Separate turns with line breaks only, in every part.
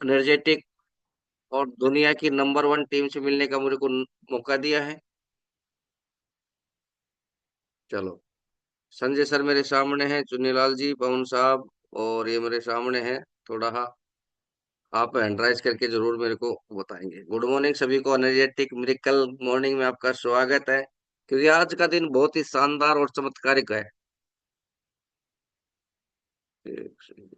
Energetic और दुनिया की नंबर वन टीम से मिलने का मुझे को मौका दिया है। चलो, संजय सर मेरे सामने हैं, चुन्नीलाल जी, पवन साहब, और ये मेरे सामने हैं। थोड़ा आप हैंड राइज करके जरूर मेरे को बताएंगे। गुड मॉर्निंग सभी को, एनर्जेटिक मिरेकल मॉर्निंग में आपका स्वागत है, क्योंकि आज का दिन बहुत ही शानदार और चमत्कारिक है। एक सेकंड,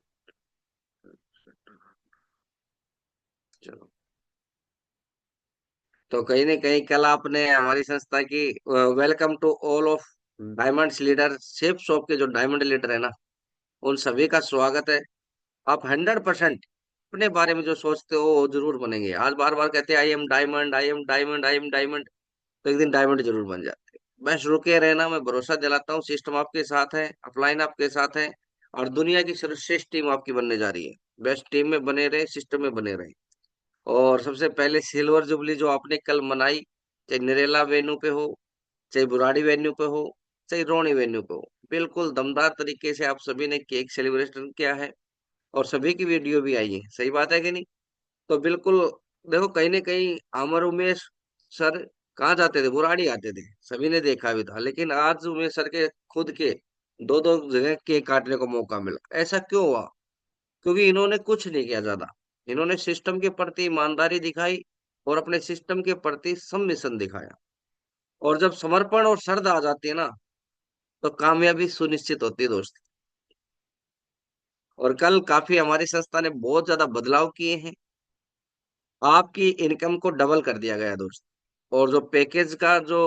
चलो। तो कहीं ना कहीं कल आपने हमारी संस्था की welcome to all of diamonds leader shape shop के जो डायमंड लीडर है ना, उन सभी का स्वागत है। आप 100% अपने बारे में जो सोचते हो वो जरूर बनेंगे। आज बार बार कहते हैं I am diamond, I am diamond, I am diamond, तो एक दिन डायमंड जरूर बन जाते हैं। बस रुके रहना, मैं भरोसा दिलाता हूँ, सिस्टम आपके साथ है, अपलाइन आपके साथ है, और दुनिया की सर्वश्रेष्ठ टीम आपकी बनने जा रही है। बेस्ट टीम में बने रहे, सिस्टम में बने रहे। और सबसे पहले सिल्वर जुबली जो आपने कल मनाई, चाहे नरेला वेन्यू पे हो, चाहे बुराड़ी वेन्यू पे हो, चाहे रोनी वेन्यू पे हो, बिल्कुल दमदार तरीके से आप सभी ने केक सेलिब्रेशन किया है। और सभी की वीडियो भी आई है, सही बात है कि नहीं? तो बिल्कुल, देखो कहीं ना कहीं अमर उमेश सर कहाँ जाते थे? बुराड़ी आते थे, सभी ने देखा भी था। लेकिन आज उमेश सर के खुद के दो दो जगह केक काटने को मौका मिला। ऐसा क्यों हुआ? क्योंकि इन्होंने कुछ नहीं किया ज्यादा। इन्होंने सिस्टम के प्रति ईमानदारी दिखाई और अपने सिस्टम के प्रति सबमिशन दिखाया। और जब समर्पण और श्रद्धा आ जाती है ना, तो कामयाबी सुनिश्चित होती है दोस्त। और कल काफी हमारी संस्था ने बहुत ज्यादा बदलाव किए हैं। आपकी इनकम को डबल कर दिया गया दोस्त। और जो पैकेज का जो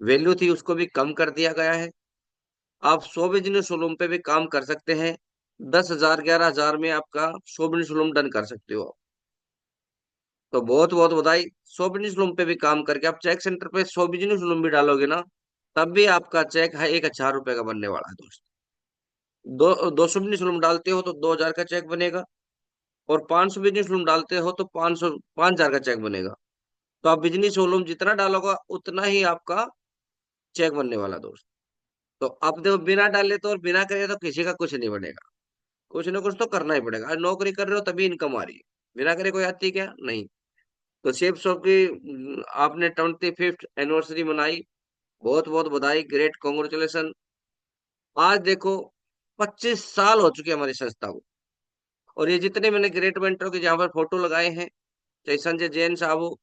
वैल्यू थी उसको भी कम कर दिया गया है। आप 100 बिजनेस रूम पे भी काम कर सकते हैं। 10,000 11,000 में आपका 100 बिजनेस रूम डन कर सकते हो। तो बहुत बहुत बधाई। 100 बिजनेस रूम पे भी काम करके आप चेक सेंटर पे 100 बिजनेस रूम भी डालोगे ना, तब भी आपका चेक है 1,000 रुपए का बनने वाला है दोस्त। 200 बिजनेस रूम डालते हो तो 2,000 का चेक बनेगा। और 500 बिजनेस रूम डालते हो तो 5,000 का चेक बनेगा। तो आप बिजनेस वॉल्यूम जितना डालोगे उतना ही आपका चेक बनने वाला दोस्त। तो अब देखो, बिना डाले तो और बिना करे तो किसी का कुछ नहीं बनेगा। कुछ ना कुछ तो करना ही पड़ेगा। आज नौकरी कर रहे हो तभी इनकम आ रही है, बिना करे कोई आती है क्या? नहीं। तो शेप शॉप की आपने 25th एनिवर्सरी मनाई, बहुत बहुत बधाई, ग्रेट कॉन्ग्रेचुलेशन। आज देखो, 25 साल हो चुके हैं हमारी संस्था को। और ये जितने मैंने ग्रेट मेंटरों के जहां पर फोटो लगाए हैं, चाहे संजय जैन साहब हो,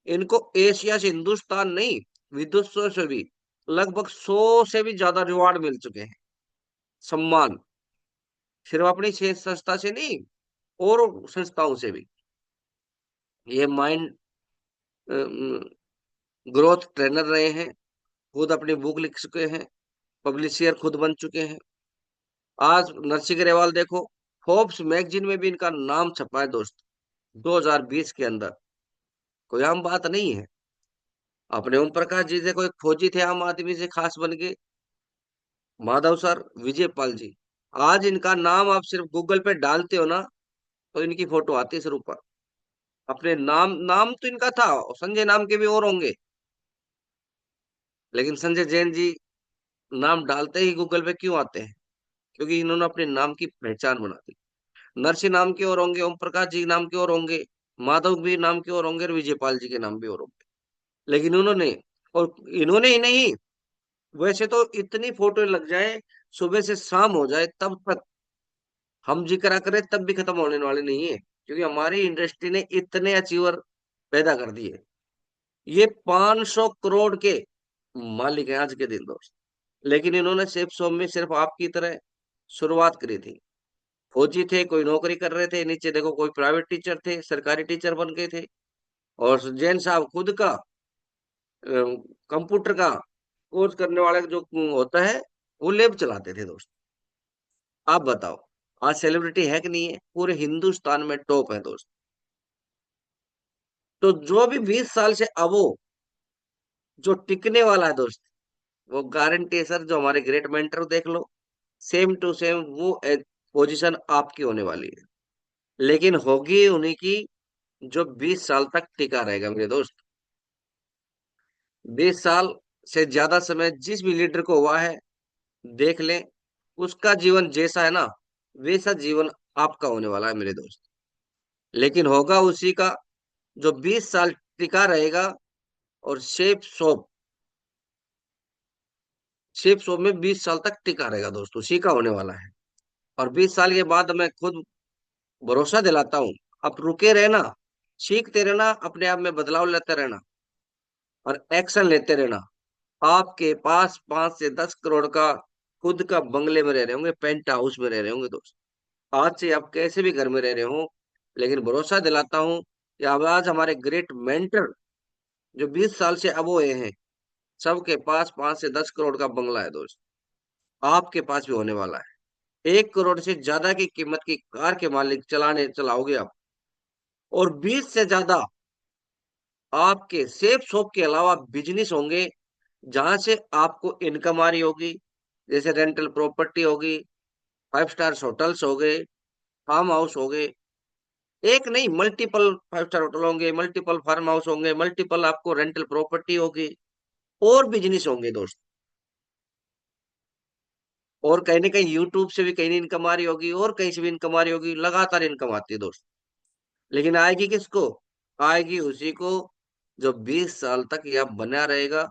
इनको एशिया से, हिंदुस्तान नहीं, विदेशों से भी लगभग 100 से भी ज्यादा रिवार्ड मिल चुके हैं, सम्मान। सिर्फ अपनी संस्था से नहीं, और संस्थाओं से भी। ये माइंड ग्रोथ ट्रेनर रहे हैं, खुद अपनी बुक लिख चुके हैं, पब्लिशियर खुद बन चुके हैं। आज नरसिंह ग्रेवाल देखो, फोर्ब्स मैगजीन में भी इनका नाम छपा है दोस्त, 2020 के अंदर। कोई आम बात नहीं है। अपने ओम प्रकाश जी देखो, एक फौजी थे आम आदमी से खास बन के, माधव सर, विजय पाल जी। आज इनका नाम आप सिर्फ गूगल पे डालते हो ना, तो इनकी फोटो आती है सिर ऊपर। अपने नाम नाम तो इनका था, संजय नाम के भी और होंगे, लेकिन संजय जैन जी नाम डालते ही गूगल पे क्यों आते हैं? क्योंकि इन्होंने अपने नाम की पहचान बना दी। नरसिंह नाम के और होंगे, ओम प्रकाश जी नाम के और होंगे, माधव भी नाम के और होंगे, और विजयपाल जी के नाम भी और होंगे। लेकिन उन्होंने, और इन्होंने ही नहीं, वैसे तो इतनी फोटो लग जाए, सुबह से शाम हो जाए तब तक हम जिक्र करें तब भी खत्म होने वाले नहीं है। क्योंकि हमारी इंडस्ट्री ने इतने अचीवर पैदा कर दिए। ये 500 करोड़ के मालिक हैं आज के दिन दोस्त। लेकिन इन्होंने सेफ सोम में सिर्फ आपकी तरह शुरुआत करी थी। फौजी थे, कोई नौकरी कर रहे थे, नीचे देखो कोई प्राइवेट टीचर थे, सरकारी टीचर बन गए थे। और जैन साहब खुद का कंप्यूटर का कोर्स करने वाला जो होता है, वो लैब चलाते थे दोस्त। आप बताओ, आज सेलिब्रिटी है कि नहीं है? पूरे हिंदुस्तान में टॉप है दोस्त। तो जो भी 20 साल से अब वो जो टिकने वाला है दोस्त, वो गारंटी है सर, जो हमारे ग्रेट मेंटर देख लो, सेम टू सेम वो पोजीशन आपकी होने वाली है। लेकिन होगी उन्हीं की जो 20 साल तक टिका रहेगा मेरे दोस्त। 20 साल से ज्यादा समय जिस भी लीडर को हुआ है, देख लें, उसका जीवन जैसा है ना, वैसा जीवन आपका होने वाला है मेरे दोस्त। लेकिन होगा उसी का जो 20 साल टिका रहेगा। और शेप शॉप में 20 साल तक टिका रहेगा दोस्तों, उसी का होने वाला है। और 20 साल के बाद मैं खुद भरोसा दिलाता हूँ, आप रुके रहना, सीखते रहना, अपने आप में बदलाव लेते रहना और एक्शन लेते रहना। आपके पास 5 से 10 करोड़ का खुद का बंगले में रह रहे होंगे, पेंट हाउस में रह रहे होंगे दोस्त। आज से आप कैसे भी घर में रह रहे हो, लेकिन भरोसा दिलाता हूँ कि अब आज हमारे ग्रेट मेंटर जो 20 साल से अब हुए हैं, सबके पास 5 से 10 करोड़ का बंगला है दोस्त। आपके पास भी होने वाला है। 1 करोड़ से ज्यादा की कीमत की कार के मालिक चलाओगे आप। और 20 से ज्यादा आपके सेफ शॉप के अलावा बिजनेस होंगे, जहां से आपको इनकम आ रही होगी। जैसे रेंटल प्रॉपर्टी होगी, 5 स्टार होटल्स हो गए, फार्म हाउस हो गए। एक नहीं, मल्टीपल 5 स्टार होटल होंगे, मल्टीपल फार्म हाउस होंगे, मल्टीपल आपको रेंटल प्रॉपर्टी होगी, और बिजनेस होंगे दोस्त। और कहीं ना कहीं यूट्यूब से भी कहीं इनकम आ रही होगी, और कहीं से भी इनकम आ रही होगी, लगातार इनकम आती है दोस्त। लेकिन आएगी किसको? आएगी उसी को जो 20 साल तक यह बना रहेगा,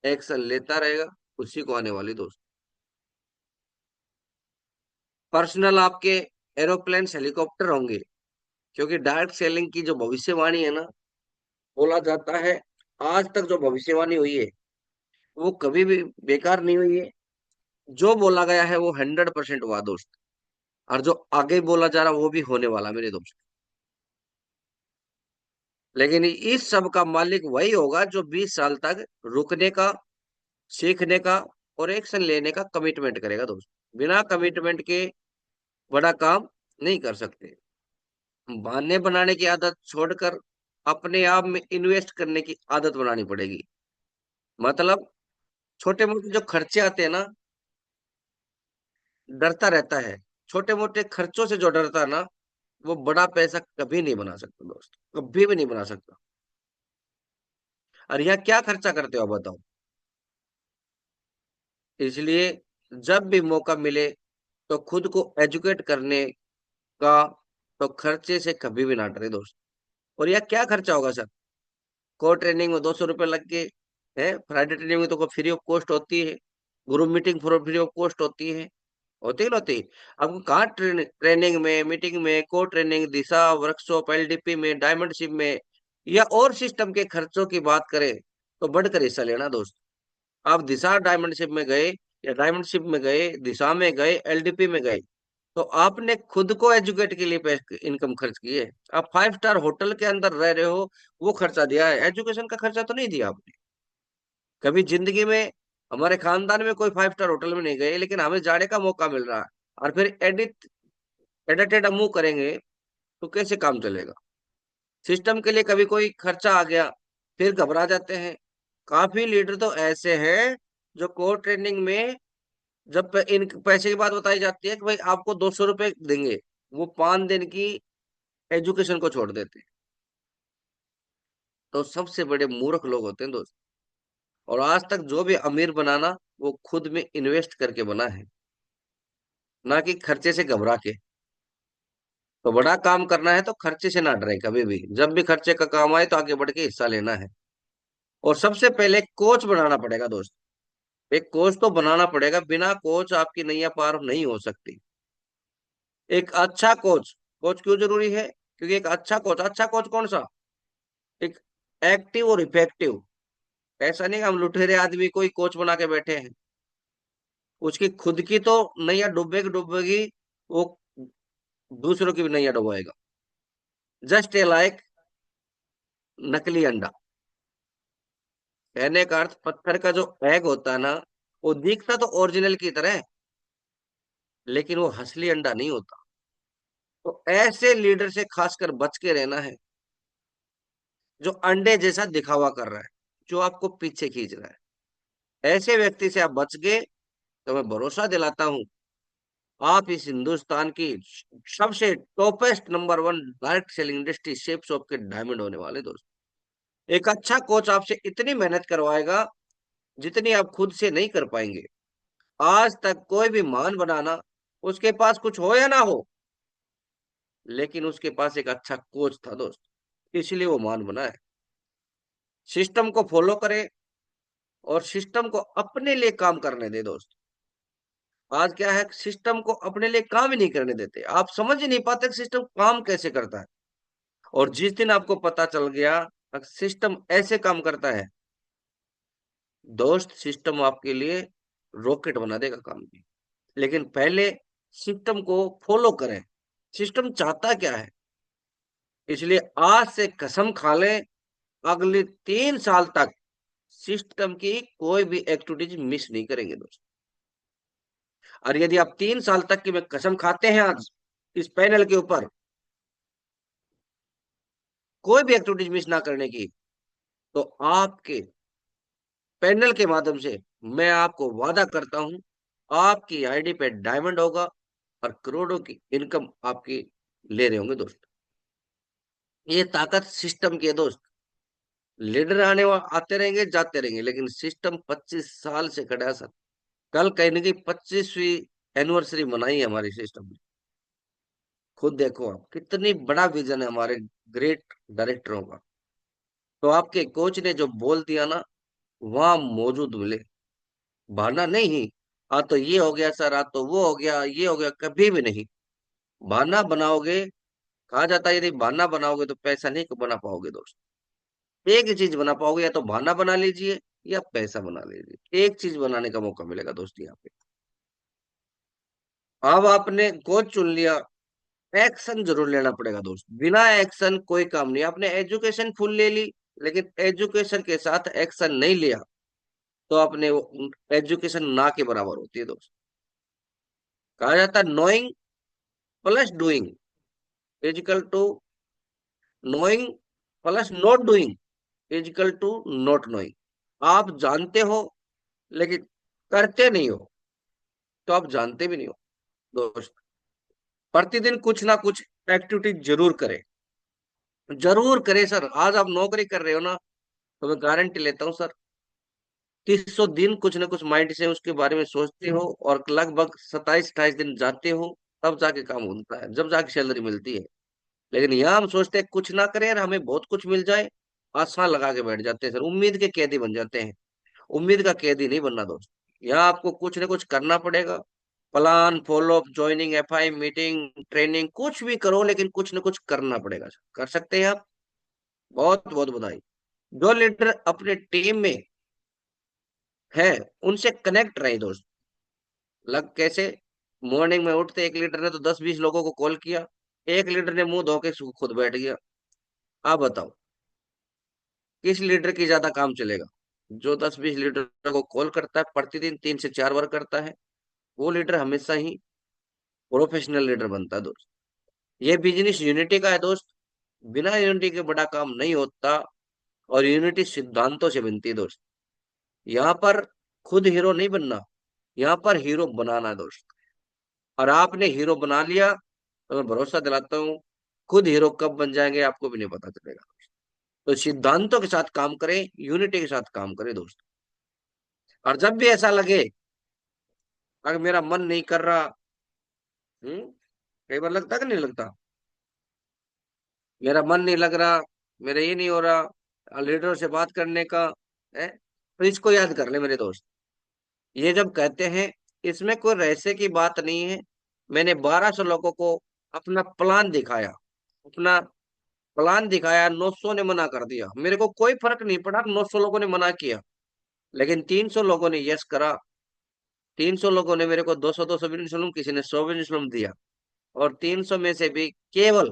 एक्शन लेता रहेगा, उसी को आने वाली दोस्त। पर्सनल आपके एरोप्लेन हेलीकॉप्टर होंगे। क्योंकि डायरेक्ट सेलिंग की जो भविष्यवाणी है ना, बोला जाता है, आज तक जो भविष्यवाणी हुई है वो कभी भी बेकार नहीं हुई है। जो बोला गया है वो 100% हुआ दोस्त। और जो आगे बोला जा रहा वो भी होने वाला मेरे दोस्त। लेकिन इस सब का मालिक वही होगा जो 20 साल तक रुकने का, सीखने का और एक्शन लेने का कमिटमेंट करेगा दोस्त। बिना कमिटमेंट के बड़ा काम नहीं कर सकते। बहाने बनाने की आदत छोड़कर अपने आप में इन्वेस्ट करने की आदत बनानी पड़ेगी। मतलब छोटे मोटे जो खर्चे आते हैं ना, डरता रहता है। छोटे मोटे खर्चों से जो डरता है ना, वो बड़ा पैसा कभी नहीं बना सकता दोस्त, कभी भी नहीं बना सकता। और यहाँ क्या खर्चा करते हो बताओ? इसलिए जब भी मौका मिले तो खुद को एजुकेट करने का, तो खर्चे से कभी भी ना डरे दोस्त। और यह क्या खर्चा होगा सर? को ट्रेनिंग में 200 रुपये लग के है, फ्राइडे ट्रेनिंग में तो फ्री ऑफ कॉस्ट होती है, group meeting free of cost होती है, होती है ना होती है? आपको कहाँ ट्रेनिंग में, मीटिंग में, को ट्रेनिंग, दिशा वर्कशॉप, एलडीपी में, डायमंडशिप में, या और सिस्टम के खर्चों की बात करें तो बढ़कर हिस्सा लेना दोस्त। आप दिशा डायमंडशिप में गए, या डायमंडशिप में गए, दिशा में गए, एलडीपी में गए, तो आपने खुद को एजुकेट के लिए इनकम खर्च की है। आप 5 स्टार होटल के अंदर रह रहे हो, वो खर्चा दिया है, एजुकेशन का खर्चा तो नहीं दिया आपने। कभी जिंदगी में हमारे खानदान में कोई 5 स्टार होटल में नहीं गए, लेकिन हमें जाने का मौका मिल रहा है, और फिर एडिटेड मुंह करेंगे तो कैसे काम चलेगा? सिस्टम के लिए कभी कोई खर्चा आ गया, फिर घबरा जाते हैं। काफी लीडर तो ऐसे हैं जो कोर ट्रेनिंग में, जब इन पैसे की बात बताई जाती है कि भाई आपको 200 रुपए देंगे, वो 5 दिन की एजुकेशन को छोड़ देते हैं। तो सबसे बड़े मूर्ख लोग होते हैं दोस्त। और आज तक जो भी अमीर बनाना, वो खुद में इन्वेस्ट करके बना है, ना कि खर्चे से घबरा के। तो बड़ा काम करना है तो खर्चे से ना डरे कभी भी। जब भी खर्चे का काम आए तो आगे बढ़ के हिस्सा लेना है। और सबसे पहले कोच बनाना पड़ेगा दोस्त। एक कोच तो बनाना पड़ेगा, बिना कोच आपकी नैया पार नहीं हो सकती। एक अच्छा कोच, कोच क्यों जरूरी है? क्योंकि एक अच्छा कोच कौन सा? एक एक्टिव और इफेक्टिव। ऐसा नहीं कि हम लुटेरे आदमी कोई कोच बना के बैठे हैं। उसकी खुद की तो नैया डूबेगी डूबेगी, वो दूसरों की भी नैया डुबाएगा। जस्ट ए लाइक नकली अंडा। कहने का अर्थ, पत्थर का जो एग होता है ना, वो दिखता तो ओरिजिनल की तरह है, लेकिन वो असली अंडा नहीं होता। तो ऐसे लीडर से खासकर बच के रहना है, जो अंडे जैसा दिखावा कर रहा है, जो आपको पीछे खींच रहा है। ऐसे व्यक्ति से आप बच गए तो मैं भरोसा दिलाता हूं, आप इस हिंदुस्तान की सबसे toppest number 1 direct selling industry shape shop के डायमंड होने वाले दोस्त। एक अच्छा कोच आपसे इतनी मेहनत करवाएगा जितनी आप खुद से नहीं कर पाएंगे। आज तक कोई भी महान बनाना, उसके पास कुछ हो या ना हो, लेकिन उसके पास एक अच्छा कोच था दोस्त, इसलिए वो महान बना है। सिस्टम को फॉलो करे और सिस्टम को अपने लिए काम करने दे दोस्त। आज क्या है, सिस्टम को अपने लिए काम ही नहीं करने देते, आप समझ ही नहीं पाते कि सिस्टम काम कैसे करता है। और जिस दिन आपको पता चल गया सिस्टम ऐसे काम करता है, दोस्त सिस्टम आपके लिए रॉकेट बना देगा काम की। लेकिन पहले सिस्टम को फॉलो करें, सिस्टम चाहता क्या है। इसलिए आज से कसम खा लें, अगले 3 साल तक सिस्टम की कोई भी एक्टिविटीज मिस नहीं करेंगे दोस्त। और यदि आप 3 साल तक की में कसम खाते हैं आज इस पैनल के ऊपर कोई भी एक्टिविटीज मिस ना करने की, तो आपके पैनल के माध्यम से मैं आपको वादा करता हूं, आपकी आईडी पे डायमंड होगा और करोड़ों की इनकम आपकी ले रहे होंगे दोस्त। ये ताकत सिस्टम की है दोस्त। लीडर आते रहेंगे जाते रहेंगे, लेकिन सिस्टम 25 साल से खड़ा है सर। कल कहीं ना कहीं 25वीं एनिवर्सरी मनाई है हमारी सिस्टम ने। खुद देखो आप, कितनी बड़ा विजन है हमारे ग्रेट डायरेक्टरों का। तो आपके कोच ने जो बोल दिया ना, वहां मौजूद मिले, बहाना नहीं। हाँ तो ये हो गया सर, हाँ तो वो हो गया, ये हो गया, कभी भी नहीं। बहाना बनाओगे, कहा जाता है यदि बहाना बनाओगे तो पैसा नहीं बना पाओगे दोस्त। एक ही चीज बना पाओगे, या तो बहाना बना लीजिए या पैसा बना लीजिए, एक चीज बनाने का मौका मिलेगा दोस्त यहाँ पे। अब आपने कोच चुन लिया, एक्शन जरूर लेना पड़ेगा दोस्त। बिना एक्शन कोई काम नहीं। आपने एजुकेशन फुल ले ली, लेकिन एजुकेशन के साथ एक्शन नहीं लिया, तो आपने वो एजुकेशन ना के बराबर होती है दोस्त। कहा जाता है knowing plus doing is equal to knowing plus not doing is equal to not knowing. आप जानते हो लेकिन करते नहीं हो, तो आप जानते भी नहीं हो दोस्त। प्रतिदिन कुछ ना कुछ एक्टिविटी जरूर करें, जरूर करें सर। आज आप नौकरी कर रहे हो ना, तो मैं गारंटी लेता हूँ सर, 300 दिन कुछ ना कुछ माइंड से उसके बारे में सोचते हो, और लगभग 27-28 दिन जाते हो, तब जाके काम होता है, जब जाके सैलरी मिलती है। लेकिन यहाँ हम सोचते हैं कुछ ना करें और हमें बहुत कुछ मिल जाए, आसान लगा के बैठ जाते हैं सर, उम्मीद के कैदी बन जाते हैं। उम्मीद का कैदी नहीं बनना दोस्त। यहाँ आपको कुछ ना कुछ करना पड़ेगा। Plan follow up, joining FI meeting, training, कुछ भी करो, लेकिन कुछ ना कुछ करना पड़ेगा। कर सकते हैं आप, बहुत बहुत बधाई। जो लीडर अपने टीम में है, उनसे कनेक्ट रहे दोस्त। लग कैसे, मॉर्निंग में उठते एक लीडर ने तो 10-20 लोगों को कॉल किया, एक लीडर ने मुंह धो के खुद बैठ गया। आप बताओ किस लीडर की ज्यादा काम चलेगा। जो 10-20 लीडर को कॉल करता है प्रतिदिन 3 से 4 बार करता है, वो लीडर हमेशा ही प्रोफेशनल लीडर बनता है दोस्त। ये बिजनेस यूनिटी का है दोस्त। बिना यूनिटी के बड़ा काम नहीं होता, और यूनिटी सिद्धांतों से बनती है दोस्त। यहाँ पर खुद हीरो नहीं बनना, यहाँ पर हीरो बनाना है दोस्त। और आपने हीरो बना लिया, तो मैं भरोसा दिलाता हूँ, खुद हीरो कब बन जाएंगे आपको भी नहीं पता चलेगा। तो सिद्धांतों के साथ काम करें, यूनिटी के साथ काम करें दोस्त। और जब भी ऐसा लगे अगर मेरा मन नहीं कर रहा, कई बार लगता कि नहीं लगता, मेरा मन नहीं लग रहा, मेरा ये नहीं हो रहा लीडर से बात करने का है, तो इसको याद कर ले मेरे दोस्त। ये जब कहते हैं, इसमें कोई रहस्य की बात नहीं है। मैंने 1200 लोगों को अपना प्लान दिखाया, अपना प्लान दिखाया, 900 ने मना कर दिया, मेरे को कोई फर्क नहीं पड़ा, 900 लोगों ने मना किया, लेकिन 300 लोगों ने यस करा। 300 लोगों ने मेरे को 200-200 बिजनेस लोन, किसी ने 100 बिजनेस लोन दिया। और 300 में से भी केवल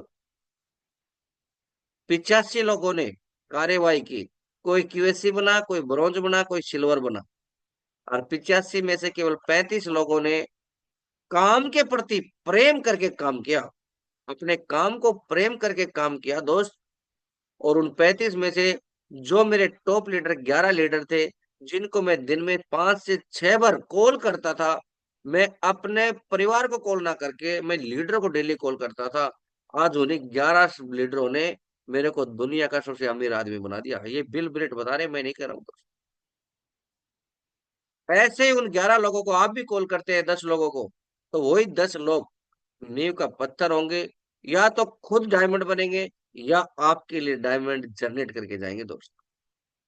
85 लोगों ने कार्यवाही की। कोई क्यूएससी बना, कोई ब्रॉन्ज बना, कोई सिल्वर बना। और 85 में से केवल 35 लोगों ने काम के प्रति प्रेम करके काम किया, अपने काम को प्रेम करके काम किया दोस्त। और उन 35 में से जो मेरे टॉप लीडर 11 लीडर थे, जिनको मैं दिन में 5 से 6 बार कॉल करता था, मैं अपने परिवार को कॉल ना करके मैं लीडर को डेली कॉल करता था। आज उन्हीं 11 लीडरों ने मेरे को दुनिया का सबसे अमीर आदमी बना दिया। ये बिल ब्रेट बता रहे, मैं नहीं कह रहा हूँ। ऐसे ही उन 11 लोगों को आप भी कॉल करते हैं, 10 लोगों को, तो वही 10 लोग नींव का पत्थर होंगे, या तो खुद डायमंड बनेंगे, या आपके लिए डायमंड जनरेट करके जाएंगे दोस्त।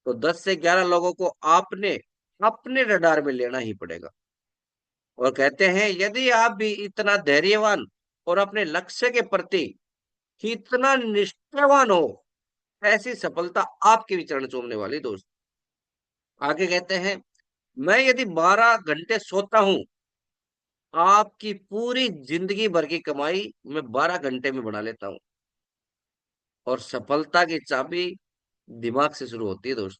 तो 10 से 11 लोगों को आपने अपने रडार में लेना ही पड़ेगा। और कहते हैं यदि आप भी इतना धैर्यवान और अपने लक्ष्य के प्रति इतना निष्ठावान हो, ऐसी सफलता आपके भी चरण चूमने वाली दोस्त। आगे कहते हैं, मैं यदि 12 घंटे सोता हूं, आपकी पूरी जिंदगी भर की कमाई मैं 12 घंटे में बना लेता हूं। और सफलता की चाबी दिमाग से शुरू होती है दोस्त।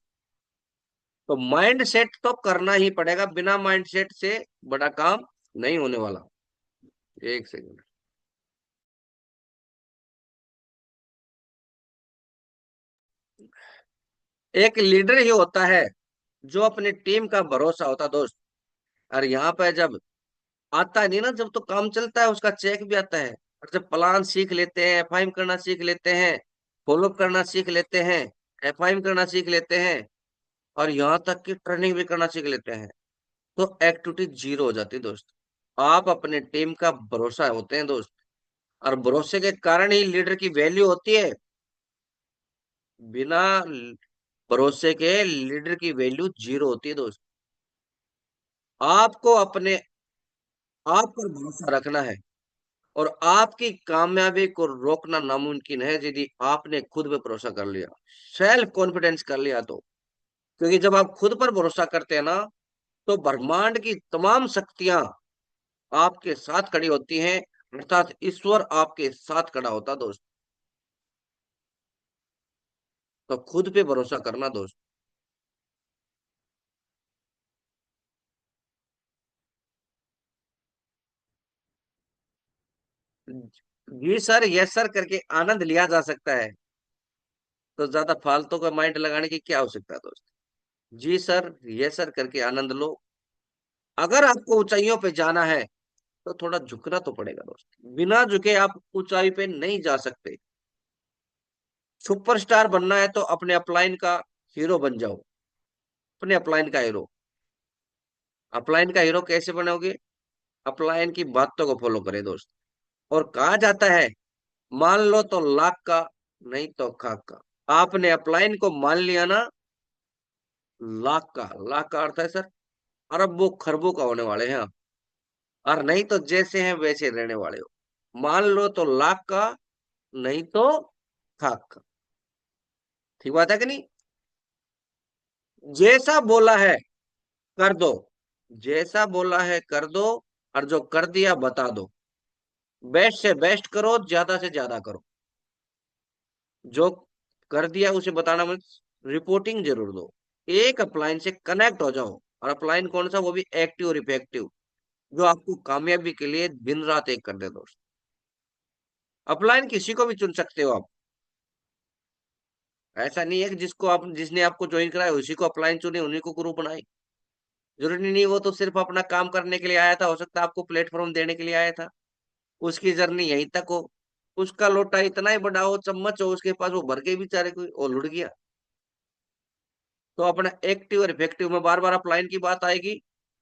तो माइंड सेट तो करना ही पड़ेगा, बिना माइंड सेट से बड़ा काम नहीं होने वाला। एक सेकंड। एक लीडर ही होता है जो अपनी टीम का भरोसा होता है दोस्त। और यहाँ पे जब आता नहीं ना, जब तो काम चलता है उसका चेक भी आता है। और जब प्लान सीख लेते हैं, एफआईएम करना सीख लेते हैं, फॉलोअप करना सीख लेते हैं, एफआईएम करना सीख लेते हैं, और यहाँ तक कि ट्रेनिंग भी करना सीख लेते हैं, तो एक्टिविटी जीरो हो जाती है दोस्त। आप अपने टीम का भरोसा होते हैं दोस्त। और भरोसे के कारण ही लीडर की वैल्यू होती है। बिना भरोसे के लीडर की वैल्यू जीरो होती है दोस्त। आपको अपने आप पर भरोसा रखना है, और आपकी कामयाबी को रोकना नामुमकिन है यदि आपने खुद पे भरोसा कर लिया, सेल्फ कॉन्फिडेंस कर लिया तो। क्योंकि जब आप खुद पर भरोसा करते हैं ना, तो ब्रह्मांड की तमाम शक्तियां आपके साथ खड़ी होती हैं, अर्थात ईश्वर आपके साथ खड़ा होता दोस्त। तो खुद पे भरोसा करना दोस्त। जी सर, यस सर करके आनंद लिया जा सकता है। तो ज्यादा फालतू का माइंड लगाने की क्या आवश्यकता है दोस्त। जी सर, यस सर करके आनंद लो। अगर आपको ऊंचाइयों पे जाना है, तो थोड़ा झुकना तो पड़ेगा दोस्त। बिना झुके आप ऊंचाई पे नहीं जा सकते। सुपरस्टार बनना है तो अपने अपलाइन का हीरो बन जाओ। अपने अपलाइन का हीरो। अपलाइन का हीरो कैसे बनोगे? अपलाइन की बातों को फॉलो करें दोस्त। और कहा जाता है, मान लो तो लाख का, नहीं तो खाक का। आपने अपलाइन को मान लिया ना, लाख का। लाख का अर्थ है सर अरबों खरबों का होने वाले हैं आप। और नहीं तो जैसे हैं वैसे रहने वाले हो। मान लो तो लाख का, नहीं तो खाक का। ठीक बात है कि नहीं? जैसा बोला है कर दो। जैसा बोला है कर दो। और जो कर दिया बता दो। बेस्ट से बेस्ट करो, ज्यादा से ज्यादा करो। जो कर दिया उसे बताना मत, रिपोर्टिंग जरूर दो। एक अपलाइन से कनेक्ट हो जाओ। और अपलाइन कौन सा? वो भी एक्टिव और इफेक्टिव, जो आपको कामयाबी के लिए दिन रात एक कर दे दोस्त। अपलाइन किसी को भी चुन सकते हो आप। ऐसा नहीं है कि जिसको आप जिसने आपको ज्वाइन कराया उसी को अपलाइन चुने, उन्हीं को ग्रुप बनाए। जरूरी नहीं, वो तो सिर्फ अपना काम करने के लिए आया था, हो सकता है आपको प्लेटफॉर्म देने के लिए आया था। उसकी जर्नी यहीं तक हो। उसका लोटा इतना ही बड़ा हो, चम्मच हो उसके पास, वो भर के बेचारे कोई और लुट गया। तो अपना एक्टिव और इफेक्टिव में बार बार अपलाइन की बात आएगी,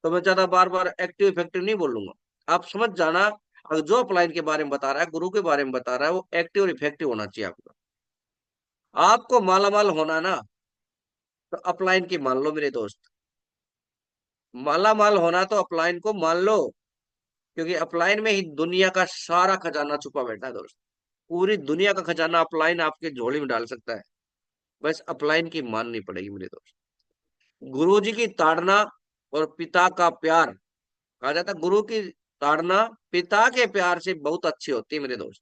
तो मैं ज्यादा बार बार एक्टिव इफेक्टिव नहीं बोलूंगा। आप समझ जाना, अगर जो अपलाइन के बारे में बता रहा है, गुरु के बारे में बता रहा है, वो एक्टिव और इफेक्टिव होना चाहिए आपका। आपको मालामाल होना ना, तो अपलाइन की मान लो मेरे दोस्त। मालामाल होना तो अपलाइन को मान लो। क्योंकि अपलाइन में ही दुनिया का सारा खजाना छुपा बैठा है दोस्त। पूरी दुनिया का खजाना अपलाइन आपके झोली में डाल सकता है। बस अपलाइन की माननी पड़ेगी मेरे दोस्त। गुरुजी की ताड़ना और पिता का प्यार, कहा जाता है गुरु की ताड़ना पिता के प्यार से बहुत अच्छी होती है मेरे दोस्त।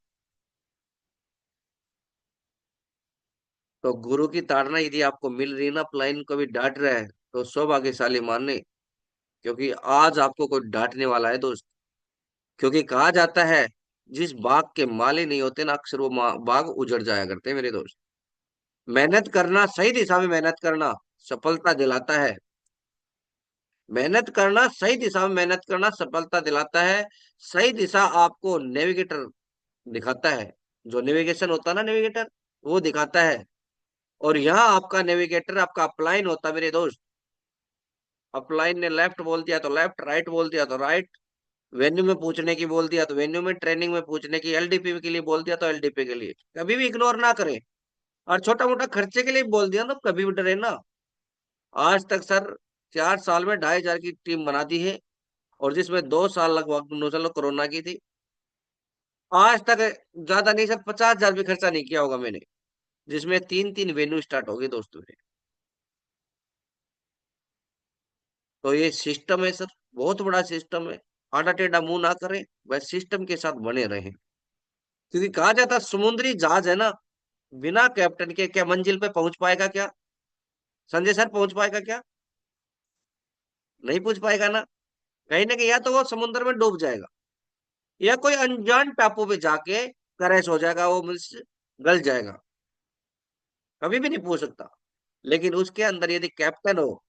तो गुरु की ताड़ना यदि आपको मिल रही है ना, अपलाइन को भी डांट रहा है, तो सौभाग्यशाली मानने। क्योंकि आज आपको कोई डांटने वाला है दोस्त। क्योंकि कहा जाता है, जिस बाग के माली नहीं होते ना, अक्सर वो बाग उजड़ जाया करते हैं मेरे दोस्त। मेहनत करना, सही दिशा में मेहनत करना सफलता दिलाता है। मेहनत करना, सही दिशा में मेहनत करना सफलता दिलाता है। सही दिशा आपको नेविगेटर दिखाता है। जो नेविगेशन होता है ना, नेविगेटर, वो दिखाता है। और यहाँ आपका नेविगेटर आपका अपलाइन होता है मेरे दोस्त। अपलाइन ने लेफ्ट बोल दिया तो लेफ्ट, राइट बोल दिया तो राइट। वेन्यू में पूछने की बोल दिया तो वेन्यू में, ट्रेनिंग में पूछने की, एलडीपी के लिए बोल दिया तो एलडीपी के लिए, कभी भी इग्नोर ना करें। और छोटा मोटा खर्चे के लिए बोल दिया तो कभी भी डरे ना। आज तक सर 4 साल में 2,500 की टीम बना दी है, और जिसमें 2 साल लगभग 9 साल कोरोना की थी। आज तक ज्यादा नहीं सर, 50,000 भी खर्चा नहीं किया होगा मैंने, जिसमें 3-3 वेन्यू स्टार्ट हो गए दोस्तों ने। तो ये सिस्टम है सर, बहुत बड़ा सिस्टम है। आड़ा टेढ़ा मुंह ना करें, वह सिस्टम के साथ बने रहें। क्योंकि कहा जाता है समुद्री जहाज है ना, बिना कैप्टन के क्या मंजिल पे पहुंच पाएगा क्या? संजय सर पहुंच पाएगा क्या? नहीं पहुंच पाएगा ना। कहीं ना कहीं या तो वो समुद्र में डूब जाएगा, या कोई अनजान टापू पे जाके क्रैश हो जाएगा, वो मीन्स गल जाएगा, कभी भी नहीं पूछ सकता। लेकिन उसके अंदर यदि कैप्टन हो,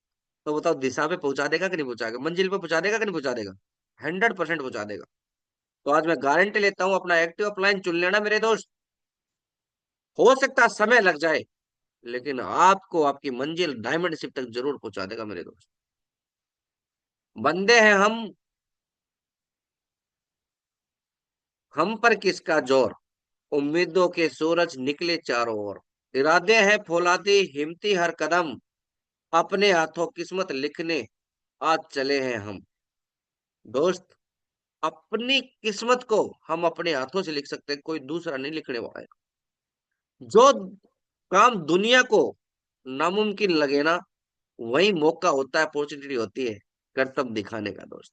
तो बताओ दिशा पे पहुंचा देगा कि नहीं पहुंचाएगा, मंजिल पे पहुंचा देगा कि नहीं पहुंचा देगा? 100% पहुंचा देगा। तो आज मैं गारंटी लेता हूँ, अपना एक्टिव अपलाइन चुन लेना मेरे दोस्त। हो सकता है समय लग जाए, लेकिन आपको आपकी मंजिल डायमंड शिप तक जरूर पहुंचा देगा मेरे दोस्त। बंदे हैं हम पर किसका जोर, उम्मीदों के सूरज निकले चारों ओर। इरादे हैं फौलादी हिम्मती हर कदम, अपने हाथों किस्मत लिखने आज चले हैं हम। दोस्त, अपनी किस्मत को हम अपने हाथों से लिख सकते हैं, कोई दूसरा नहीं लिखने वाला है। जो काम दुनिया को नामुमकिन लगे ना, वही मौका होता है, अपॉर्चुनिटी होती है करतब दिखाने का दोस्त।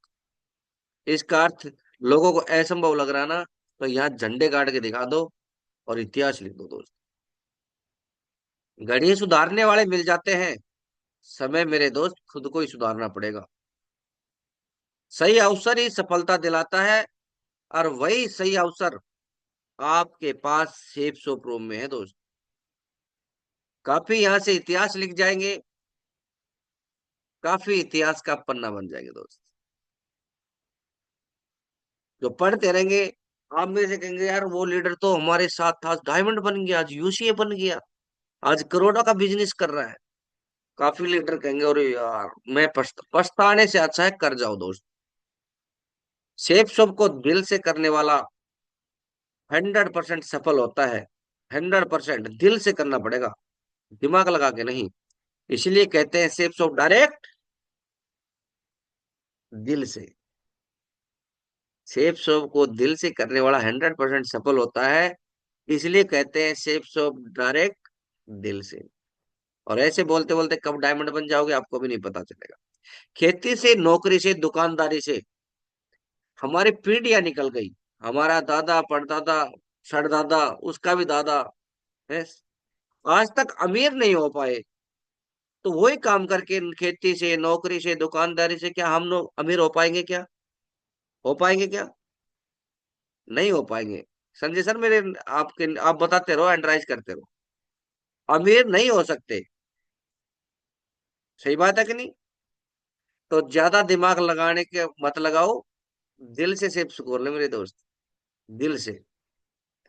इसका अर्थ लोगों को असंभव लग रहा ना, तो यहाँ झंडे गाड़ के दिखा दो और इतिहास लिख दो दोस्त। घड़ी सुधारने वाले मिल जाते हैं, समय मेरे दोस्त खुद को ही सुधारना पड़ेगा। सही अवसर ही सफलता दिलाता है, और वही सही अवसर आपके पास सेफ शॉप रूम में है दोस्त। काफी यहाँ से इतिहास लिख जाएंगे, काफी इतिहास का पन्ना बन जाएंगे दोस्त। जो पढ़ते रहेंगे, आप में से कहेंगे यार वो लीडर तो हमारे साथ था, आज डायमंड बन गया, आज यूसीए बन गया, आज करोड़ों का बिजनेस कर रहा है। काफी लीडर कहेंगे अरे यार मैं पछताने से अच्छा है कर जाओ दोस्त। सेफ शॉप को दिल से करने वाला 100% सफल होता है। 100% दिल से करना पड़ेगा, दिमाग लगा के नहीं। इसलिए कहते हैं सेफ शॉप डायरेक्ट दिल से। सेफ शॉप को दिल से करने वाला 100% सफल होता है। इसलिए कहते हैं सेफ शॉप डायरेक्ट दिल से। और ऐसे बोलते बोलते कब डायमंड बन जाओगे आपको भी नहीं पता चलेगा। खेती से, नौकरी से, दुकानदारी से हमारी पीढ़ियां निकल गई। हमारा दादा, परदादा, सरदादा, उसका भी दादा है, आज तक अमीर नहीं हो पाए। तो वही काम करके खेती से, नौकरी से, दुकानदारी से क्या हम लोग अमीर हो पाएंगे क्या? हो पाएंगे क्या? नहीं हो पाएंगे। संजय सर मेरे, आपके आप बताते रहो, एंडराइज करते रहो, अमीर नहीं हो सकते। सही बात है कि नहीं? तो ज्यादा दिमाग लगाने के मत लगाओ, दिल से सिर्फ सुकून ले मेरे दोस्त, दिल से।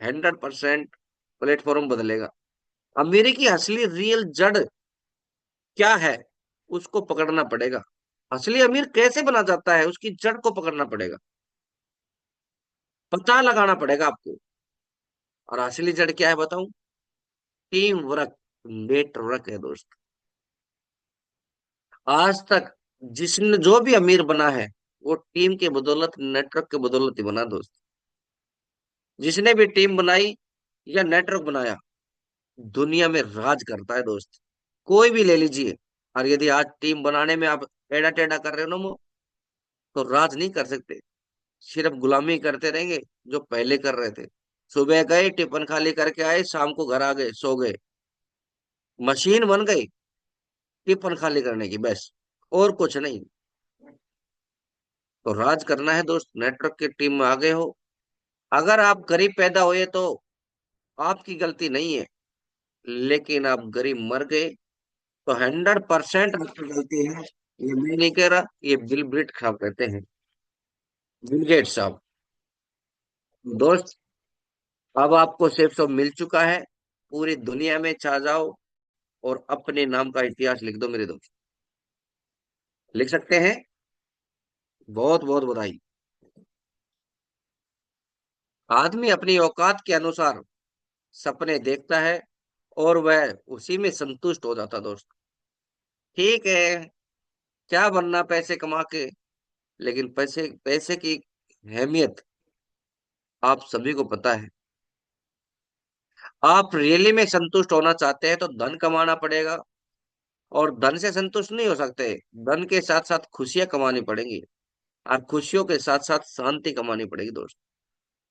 100% प्लेटफॉर्म बदलेगा। अमीरी की असली रियल जड़ क्या है, उसको पकड़ना पड़ेगा। असली अमीर कैसे बना जाता है, उसकी जड़ को पकड़ना पड़ेगा, पता लगाना पड़ेगा आपको। और असली जड़ क्या है बताऊं? टीम वर्क, नेटवर्क है दोस्त। आज तक जिसने जो भी अमीर बना है, वो टीम के बदौलत, नेटवर्क के बदौलत ही बना दोस्त। जिसने भी टीम बनाई या नेटवर्क बनाया, दुनिया में राज करता है दोस्त। कोई भी ले लीजिए। और यदि आज टीम बनाने में आप टेढ़ा टेढ़ा कर रहे हो ना वो, तो राज नहीं कर सकते, सिर्फ गुलामी करते रहेंगे जो पहले कर रहे थे। सुबह गए, टिफिन खाली करके आए, शाम को घर आ गए, सो गए, मशीन बन गई टिफिन खाली करने की, बस, और कुछ नहीं। तो राज करना है दोस्त, नेटवर्क की टीम में आगे हो। अगर आप गरीब पैदा हुए तो आपकी गलती नहीं है, लेकिन आप गरीब मर गए तो 100% आपकी गलती है। ये मैं नहीं कह रहा, ये बिल गेट्स साहब कहते हैं, बिल गेट्स साहब। दोस्त, अब आपको सेफ सब मिल चुका है, पूरी दुनिया में छा जाओ और अपने नाम का इतिहास लिख दो मेरे दोस्त। लिख सकते हैं? बहुत बहुत बधाई। आदमी अपनी औकात के अनुसार सपने देखता है और वह उसी में संतुष्ट हो जाता दोस्त। ठीक है, क्या बनना पैसे कमा के, लेकिन पैसे पैसे की अहमियत आप सभी को पता है। आप रियली में संतुष्ट होना चाहते हैं तो धन कमाना पड़ेगा, और धन से संतुष्ट नहीं हो सकते। धन के साथ साथ खुशियां कमानी पड़ेंगी, और खुशियों के साथ साथ शांति कमानी पड़ेगी दोस्त।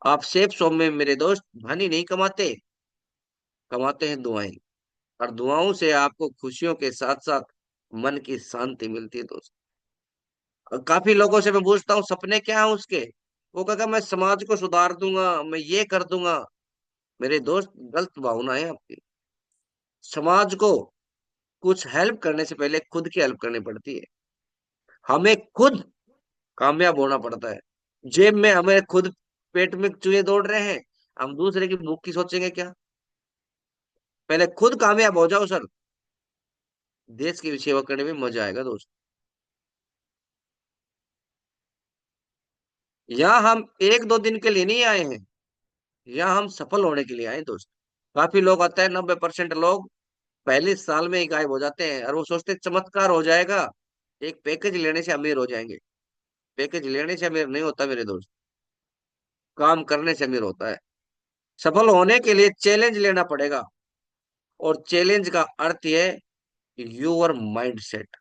आप सेफ सौम में मेरे दोस्त धन ही नहीं कमाते, कमाते हैं दुआएं। और दुआओं से आपको खुशियों के साथ साथ मन की शांति मिलती है दोस्त। और काफी लोगों से मैं पूछता हूँ सपने क्या है उसके, वो कहता मैं समाज को सुधार दूंगा, मैं ये कर दूंगा। मेरे दोस्त, गलत भावना है आपकी। समाज को कुछ हेल्प करने से पहले खुद की हेल्प करनी पड़ती है। हमें खुद कामयाब होना पड़ता है। जेब में हमें खुद पेट में चूहे दौड़ रहे हैं, हम दूसरे की भूख की सोचेंगे क्या? पहले खुद कामयाब हो जाओ सर, देश की सेवा करने में मजा आएगा दोस्त। यहाँ हम एक दो दिन के लिए नहीं आए हैं, यहाँ हम सफल होने के लिए आए हैं दोस्त। काफी लोग आते हैं, 90% लोग पहले साल में ही गायब हो जाते हैं, और वो सोचते हैं चमत्कार हो जाएगा, एक पैकेज लेने से अमीर हो जाएंगे। पैकेज लेने से अमीर नहीं होता मेरे दोस्त, काम करने से अमीर होता है। सफल होने के लिए चैलेंज लेना पड़ेगा, और चैलेंज का अर्थ है your mind set.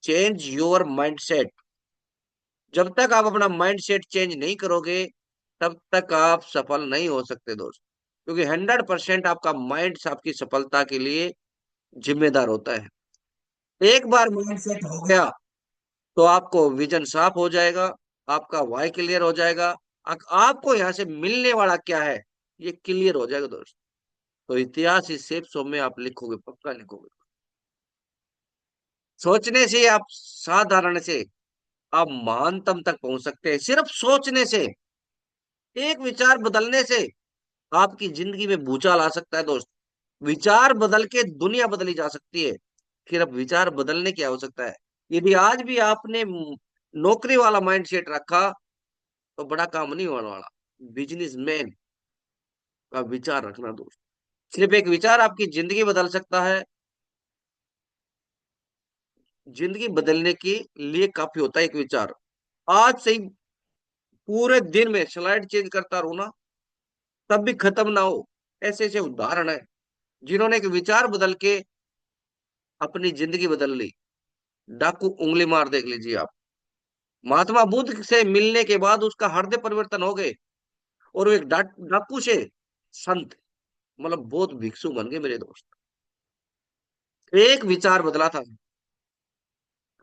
Change your mind set. जब तक आप अपना माइंड सेट चेंज नहीं करोगे, तब तक आप सफल नहीं हो सकते दोस्त। क्योंकि 100% आपका माइंड आपकी सफलता के लिए जिम्मेदार होता है। एक बार माइंड सेट हो गया तो आपको विजन साफ हो जाएगा, आपका वाई क्लियर हो जाएगा, आपको यहाँ से मिलने वाला क्या है ये क्लियर हो जाएगा दोस्त। तो इतिहास इस सेफ सो में आप लिखोगे, पक्का लिखोगे। सोचने से आप साधारण से आप महानतम तक पहुंच सकते हैं, सिर्फ सोचने से। एक विचार बदलने से आपकी जिंदगी में भूचाल आ सकता है दोस्त। विचार बदल के दुनिया बदली जा सकती है। फिर अब विचार बदलने की आवश्यकता है। यदि आज भी आपने नौकरी वाला माइंड सेट रखा तो बड़ा काम नहीं होने वाला। बिजनेसमैन का विचार रखना दोस्त। सिर्फ एक विचार आपकी जिंदगी बदल सकता है। जिंदगी बदलने के लिए काफी होता है एक विचार। आज से ही पूरे दिन में स्लाइड चेंज करता रहूं ना, तब भी खत्म ना हो। ऐसे ऐसे उदाहरण है जिन्होंने एक विचार बदल के अपनी जिंदगी बदल ली। डाकू उंगली मार देख लीजिए आप। महात्मा बुद्ध से मिलने के बाद उसका हृदय परिवर्तन हो गए, और वो एक डाकू से संत, मतलब बहुत भिक्षु बन गए मेरे दोस्त। एक विचार बदला था।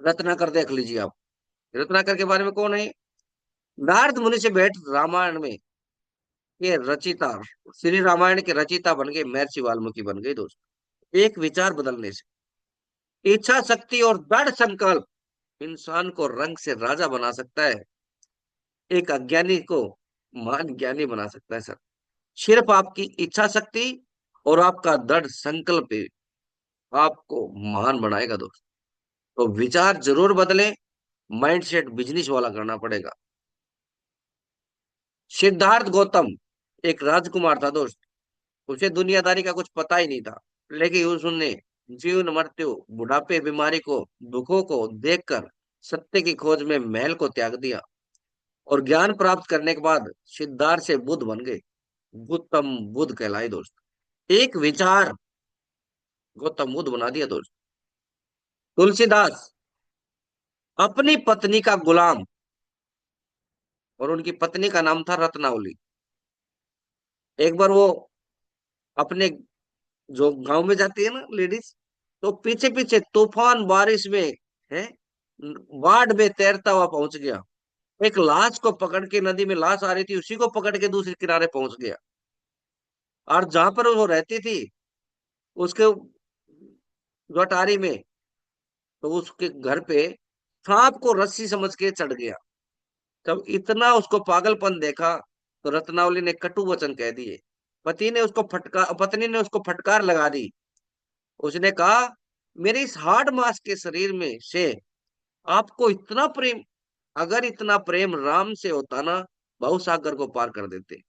रत्नाकर देख लीजिए आप। रत्नाकर के बारे में कौन है? नारद मुनि से भेंट रामायण में ये रचिता, श्री रामायण के रचिता बन गए, महर्षि वाल्मीकि बन गए दोस्त। एक विचार बदलने से। इच्छा शक्ति और दृढ़ संकल्प इंसान को रंग से राजा बना सकता है, एक अज्ञानी को महान ज्ञानी बना सकता है सर। सिर्फ आपकी इच्छा शक्ति और आपका दृढ़ संकल्प ही आपको महान बनाएगा दोस्त। तो विचार जरूर बदले, माइंडसेट बिजनेस वाला करना पड़ेगा। सिद्धार्थ गौतम एक राजकुमार था दोस्त। उसे दुनियादारी का कुछ पता ही नहीं था, लेकिन उसने जीवन मृत्यु बुढ़ापे बीमारी को दुखों को देखकर सत्य की खोज में महल को त्याग दिया, और ज्ञान प्राप्त करने के बाद सिद्धार्थ से बुद्ध बन गए। गौतम बुद्ध कहलाए दोस्त। एक विचार गौतम बुद्ध बना दिया दोस्त। तुलसीदास अपनी पत्नी का गुलाम, और उनकी पत्नी का नाम था रत्नावली। एक बार वो अपने जो गांव में जाती है ना लेडीज, तो पीछे पीछे तूफान बारिश में है बाढ़ में तैरता हुआ पहुंच गया। एक लाश को पकड़ के, नदी में लाश आ रही थी, उसी को पकड़ के दूसरे किनारे पहुंच गया। और जहां पर वो रहती थी उसके गटारी में, तो उसके घर पे सांप को रस्सी समझ के चढ़ गया। जब इतना उसको पागलपन देखा तो रत्नावली ने कटु वचन कह दिए। पत्नी ने उसको फटकार लगा दी। उसने कहा मेरे इस हाड़ मांस के शरीर में से आपको इतना प्रेम, अगर इतना प्रेम राम से होता ना, भवसागर को पार कर देते।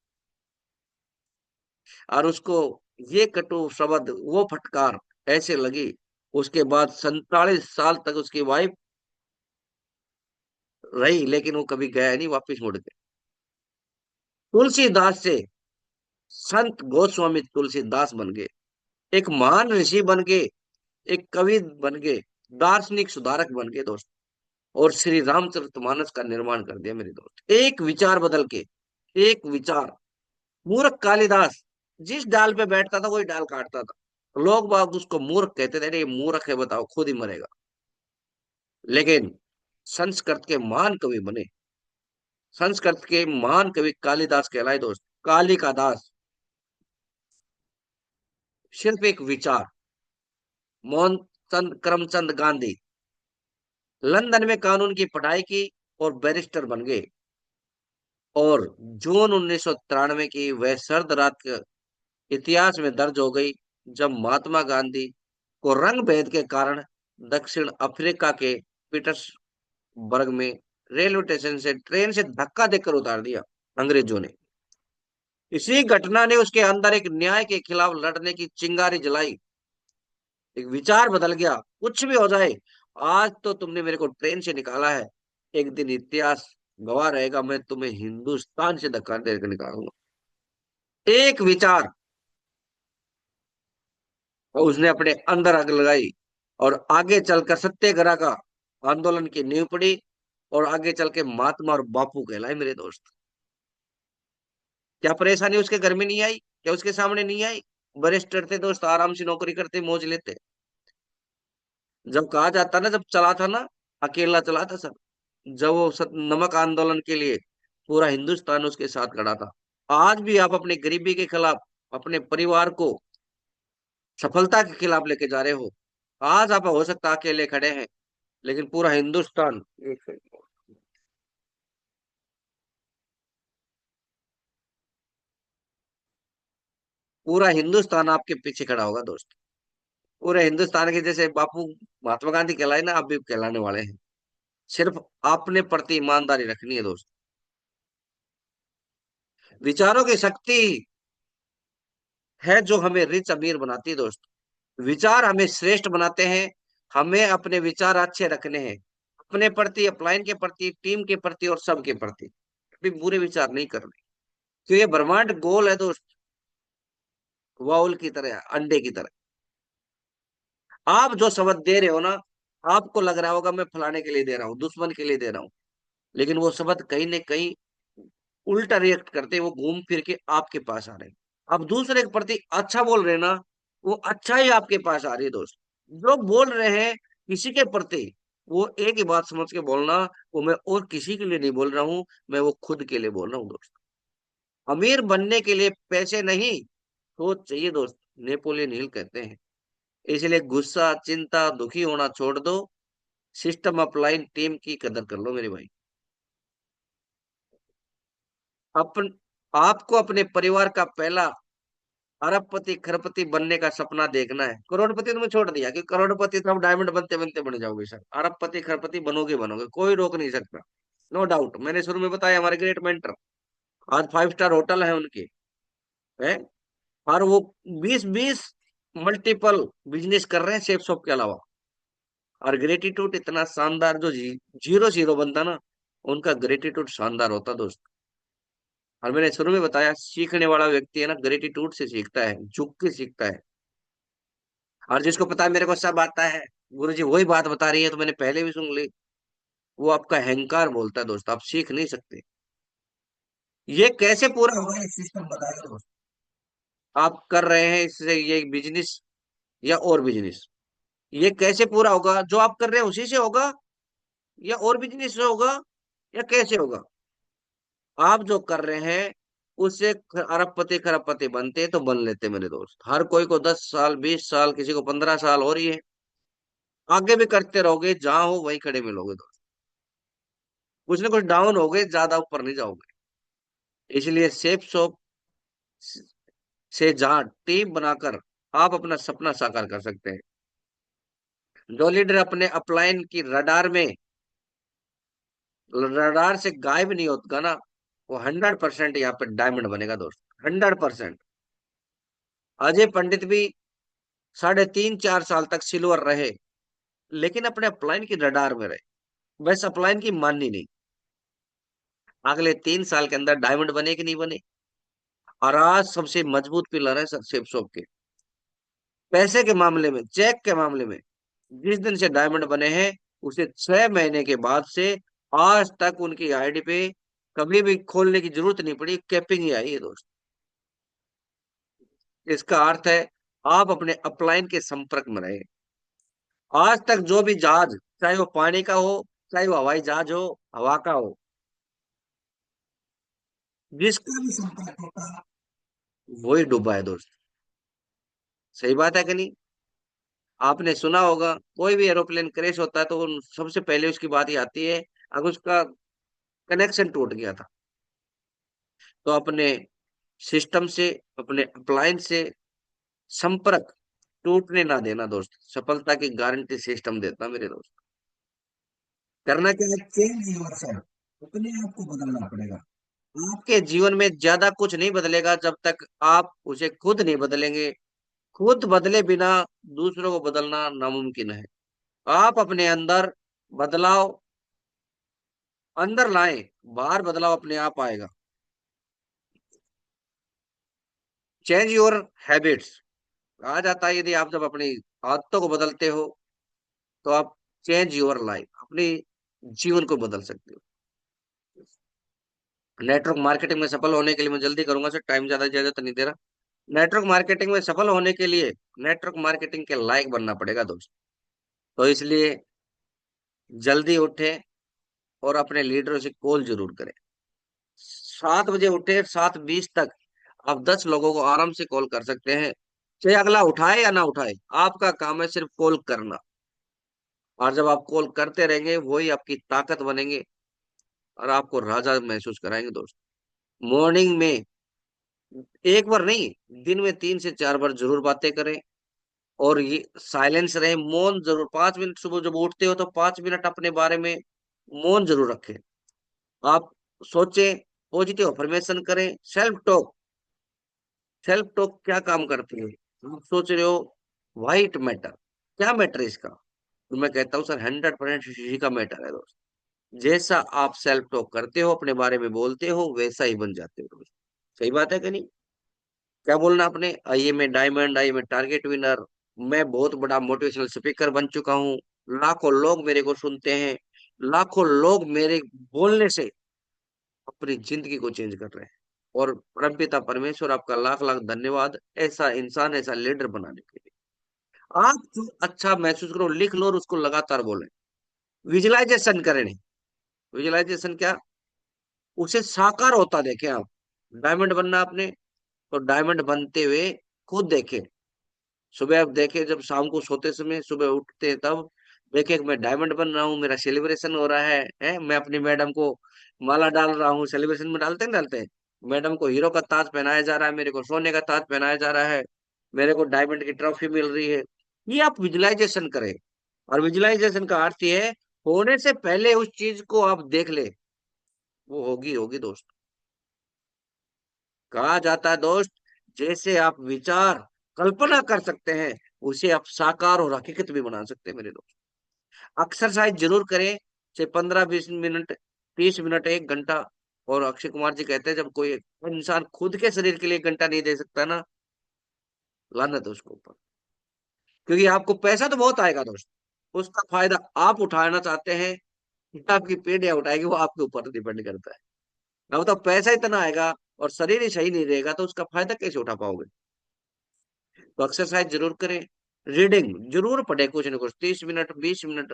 और उसको ये कटु शब्द, वो फटकार ऐसे लगी। उसके बाद 47 साल तक उसकी वाइफ रही, लेकिन वो कभी गया नहीं वापिस मुड़ के। तुलसीदास से संत गोस्वामी तुलसीदास बन गए, एक महान ऋषि बन गए, एक कवि बन गए, दार्शनिक सुधारक बन गए दोस्त। और श्री रामचरितमानस का निर्माण कर दिया मेरे दोस्त, एक विचार बदल के। एक विचार। मूर्ख कालिदास जिस डाल पे बैठता था वही डाल काटता था। लोग बाग उसको मूर्ख कहते थे, अरे ये मूर्ख है, बताओ खुद ही मरेगा। लेकिन संस्कृत के महान कवि बने। संस्कृत के महान कवि कालिदास कहलाए दोस्त। काली का दास। सिर्फ एक विचार। मोहन चंद करमचंद गांधी लंदन में कानून की पढ़ाई की और बैरिस्टर बन गए। और जून 1993 की वह सर्द रात इतिहास में दर्ज हो गई, जब महात्मा गांधी को रंग भेद के कारण दक्षिण अफ्रीका के पीटर्सबर्ग में रेलवे स्टेशन से ट्रेन से धक्का देकर उतार दिया अंग्रेजों ने। इसी घटना ने उसके अंदर एक न्याय के खिलाफ लड़ने की चिंगारी जलाई। एक विचार बदल गया। कुछ भी हो जाए, आज तो तुमने मेरे को ट्रेन से निकाला है, एक दिन इतिहास गवाह रहेगा, मैं तुम्हें हिंदुस्तान से धक्का देकर निकालूंगा। एक विचार। और उसने अपने अंदर आग लगाई, और आगे चलकर सत्याग्रह का आंदोलन की नींव पड़ी। और आगे चल के महात्मा और बापू कहलाए मेरे दोस्त। क्या परेशानी उसके घर में नहीं आई? क्या उसके सामने नहीं आई? बैरिस्टर थे दोस्त, आराम से नौकरी करते, मौज लेते। जब कहा जाता ना, जब चला था ना, अकेला चला था सब। जब वो नमक आंदोलन के लिए पूरा हिंदुस्तान उसके साथ खड़ा था। आज भी आप अपनी गरीबी के खिलाफ अपने परिवार को सफलता के खिलाफ लेके जा रहे हो। आज आप हो सकता है अकेले खड़े हैं, लेकिन पूरा हिंदुस्तान, पूरा हिंदुस्तान आपके पीछे खड़ा होगा दोस्त। पूरे हिंदुस्तान के जैसे बापू महात्मा गांधी कहलाए ना, आप भी कहलाने वाले हैं। सिर्फ अपने प्रति ईमानदारी रखनी है दोस्त। विचारों की शक्ति है जो हमें रिच अमीर बनाती है दोस्त। विचार हमें श्रेष्ठ बनाते हैं। हमें अपने विचार अच्छे रखने हैं, अपने प्रति, अपलाइन के प्रति, टीम के प्रति और सबके प्रति। कभी बुरे विचार नहीं करने। तो ये ब्रह्मांड गोल है दोस्त, बाउल की तरह, अंडे की तरह। आप जो शब्द दे रहे हो ना, आपको लग रहा होगा मैं फलाने के लिए दे रहा हूँ, दुश्मन के लिए दे रहा हूँ, लेकिन वो शब्द कहीं ना कहीं उल्टा रिएक्ट करते हैं, वो घूम फिर के आपके पास आ रहे हैं। आप दूसरे के प्रति अच्छा बोल रहे हैं ना, वो अच्छा ही आपके पास आ रही है दोस्त। जो बोल रहे हैं किसी के प्रति, वो एक ही बात समझ के बोलना, वो मैं और किसी के लिए नहीं बोल रहा हूँ, मैं वो खुद के लिए बोल रहा हूँ दोस्त। अमीर बनने के लिए पैसे नहीं, सोच चाहिए दोस्त। नेपोलियन हिल कहते हैं। इसलिए गुस्सा, चिंता, दुखी होना छोड़ दो। सिस्टम अपलाइन टीम की कदर कर लो मेरे भाई। अपन आपको अपने परिवार का पहला अरबपति खरबपति बनने का सपना देखना है। करोड़पति तुम्हें छोड़ दिया कि करोड़पति तो आप डायमंड बनते बनते बन जाओगे सर। अरबपति खरबपति बनोगे बनोगे, कोई रोक नहीं सकता। नो डाउट, मैंने शुरू में बताया हमारे ग्रेट मेंटर आज 5 स्टार होटल है उनके, है। और वो 20-20 मल्टीपल बिजनेस कर रहे हैं शेफ शॉप के अलावा। और ग्रेटिट्यूड इतना शानदार, जो जीरो जीरो बनता ना, उनका ग्रेटिट्यूड शानदार होता दोस्त। और मैंने शुरू में बताया, सीखने वाला व्यक्ति है ना, ग्रेटिट्यूड से सीखता है, झुक के सीखता है। और जिसको पता है मेरे को सब आता है, गुरु जी वही बात बता रही है तो मैंने पहले भी सुन ली, वो आपका अहंकार बोलता है दोस्त, आप सीख नहीं सकते। ये कैसे पूरा होगा, ये सिस्टम बताएगा दोस्त। आप कर रहे हैं इससे ये बिजनेस या और बिजनेस, ये कैसे पूरा होगा? जो आप कर रहे हैं उसी से होगा, या और बिजनेस से होगा, या कैसे होगा? आप जो कर रहे हैं उससे अरबपति खरबपति बनते तो बन लेते मेरे दोस्त। हर कोई को 10 साल, 20 साल, किसी को 15 साल हो रही है। आगे भी करते रहोगे, जहां हो वहीं खड़े मिलोगे दोस्त। कुछ ना कुछ डाउन हो गए, ज्यादा ऊपर नहीं जाओगे। इसलिए सेफ शॉप से जहां टीम बनाकर आप अपना सपना साकार कर सकते हैं। जो लीडर अपने अपलाइन की रडार से गायब नहीं होता ना, वो 100% यहाँ पे डायमंड बनेगा दोस्त। 100%। अजय पंडित भी 3.5 4 साल तक सिल्वर रहे, लेकिन अपने अपलाइन की रडार में रहे। वैसे अपलाइन की माननी नहीं। अगले 3 साल के अंदर डायमंड बने कि नहीं बने। और आज सबसे मजबूत पिलर है सर शेप शॉप के। पैसे के मामले में, चेक के मामले में, जिस दिन से डायमंड बने हैं, उसे 6 महीने के बाद से आज तक उनकी आईडी पे कभी भी खोलने की जरूरत नहीं पड़ी, कैपिंग ही आई है दोस्त। इसका अर्थ है आप अपने अपलाइन के संपर्क में रहे। आज तक जो भी जहाज, चाहे वो पानी का हो, चाहे वो हवाई जहाज हो, हवा का हो, जिसका भी संपर्क होता है, वही डूबा है दोस्त। सही बात है कि नहीं। आपने सुना होगा कोई भी एरोप्लेन क्रैश होता है तो सबसे पहले उसकी बात ही आती है, अगर उसका कनेक्शन टूट गया था। तो अपने सिस्टम से, अपने अप्लायंस से संपर्क टूटने ना देना दोस्त, सफलता की गारंटी सिस्टम देता मेरे दोस्त। करना क्या है, चेंज योरसेल्फ, अपने आप को बदलना पड़ेगा। आपके जीवन में ज्यादा कुछ नहीं बदलेगा जब तक आप उसे खुद नहीं बदलेंगे। खुद बदले बिना दूसरों को बदलना नामुमकिन है। आप अपने अंदर बदलाव अंदर लाएं, बाहर बदलाव अपने आप आएगा। चेंज योर हैबिट्स कहा जाता है, यदि आप जब अपनी आदतों को बदलते हो तो आप चेंज योर लाइफ, अपनी जीवन को बदल सकते हो। नेटवर्क मार्केटिंग में सफल होने के लिए, मैं जल्दी करूंगा सर, टाइम ज्यादा इजाजत नहीं दे रहा। नेटवर्क मार्केटिंग में सफल होने के लिए नेटवर्क मार्केटिंग के लायक बनना पड़ेगा दोस्त। तो इसलिए जल्दी उठे और अपने लीडरों से कॉल जरूर करें। 7 बजे उठे, 7:20 तक आप 10 लोगों को आराम से कॉल कर सकते हैं। चाहे अगला उठाए या ना उठाए, आपका काम है सिर्फ कॉल करना। और जब आप कॉल करते रहेंगे, वही आपकी ताकत बनेंगे और आपको राजा महसूस कराएंगे दोस्त। मॉर्निंग में एक बार नहीं, दिन में 3 से 4 बार जरूर बातें करें। और ये साइलेंस रहे, मौन जरूर, 5 मिनट सुबह जब उठते हो तो 5 मिनट अपने बारे में मौन जरूर रखें। आप सोचें, पॉजिटिव अफर्मेशन करें, सेल्फ टॉक। सेल्फ टॉक क्या काम करती है। आप सोच रहे हो वाइट मैटर, क्या मैटर है इसका, तो मैं कहता हूँ सर 100% इसी का मैटर है दोस्त। जैसा आप सेल्फ टॉक करते हो, अपने बारे में बोलते हो, वैसा ही बन जाते हो दोस्त। सही बात है कि नहीं। क्या बोलना आपने, आइए मैं डायमंड, आइए मैं टारगेट विनर, मैं बहुत बड़ा मोटिवेशनल स्पीकर बन चुका हूँ, लाखों लोग मेरे को सुनते हैं, लाखों लोग मेरे बोलने से अपनी जिंदगी को चेंज कर रहे हैं। और परमपिता परमेश्वर आपका लाख लाख धन्यवाद, ऐसा इंसान, ऐसा लीडर बनाने के लिए। आप जो अच्छा महसूस करो, लिख लो और उसको लगातार बोले। विजुअलाइजेशन करें। विजुअलाइजेशन क्या, उसे साकार होता देखें आप। डायमंड बनना आपने, तो डायमंड बनते हुए खुद देखें। सुबह आप देखें, जब शाम को सोते समय, सुबह उठते हैं तब देखें कि मैं डायमंड बन रहा हूँ, मेरा सेलिब्रेशन हो रहा है, मैं अपनी मैडम को माला डाल रहा हूँ, सेलिब्रेशन में डालते हैं डालते हैं। मैडम को हीरो का ताज पहनाया जा रहा है, मेरे को सोने का ताज पहनाया जा रहा है, मेरे को डायमंड की ट्रॉफी मिल रही है। ये आप विजुलाइजेशन करें। और विजुलाइजेशन का अर्थ ये है, होने से पहले उस चीज को आप देख ले, वो होगी होगी दोस्त। कहा जाता है दोस्त, जैसे आप विचार कल्पना कर सकते हैं, उसे आप साकार और हकीकत भी बना सकते हैं मेरे दोस्त। एक्सरसाइज जरूर करें, चाहे 15 20 मिनट, 30 मिनट, 1 घंटा। और अक्षय कुमार जी कहते हैं, जब कोई इंसान खुद के शरीर के लिए 1 घंटा नहीं दे सकता ना, लानत है उसके ऊपर। क्योंकि आपको पैसा तो बहुत आएगा दोस्त, उसका फायदा आप उठाना चाहते हैं, आपकी पीढ़ियां उठाएगी, वो आपके ऊपर डिपेंड करता है। अब तो पैसा इतना आएगा और शरीर ही सही नहीं रहेगा, तो उसका फायदा कैसे उठा पाओगे। तो एक्सरसाइज जरूर करें। रीडिंग जरूर पढ़े, कुछ ना कुछ, 30 मिनट, 20 मिनट,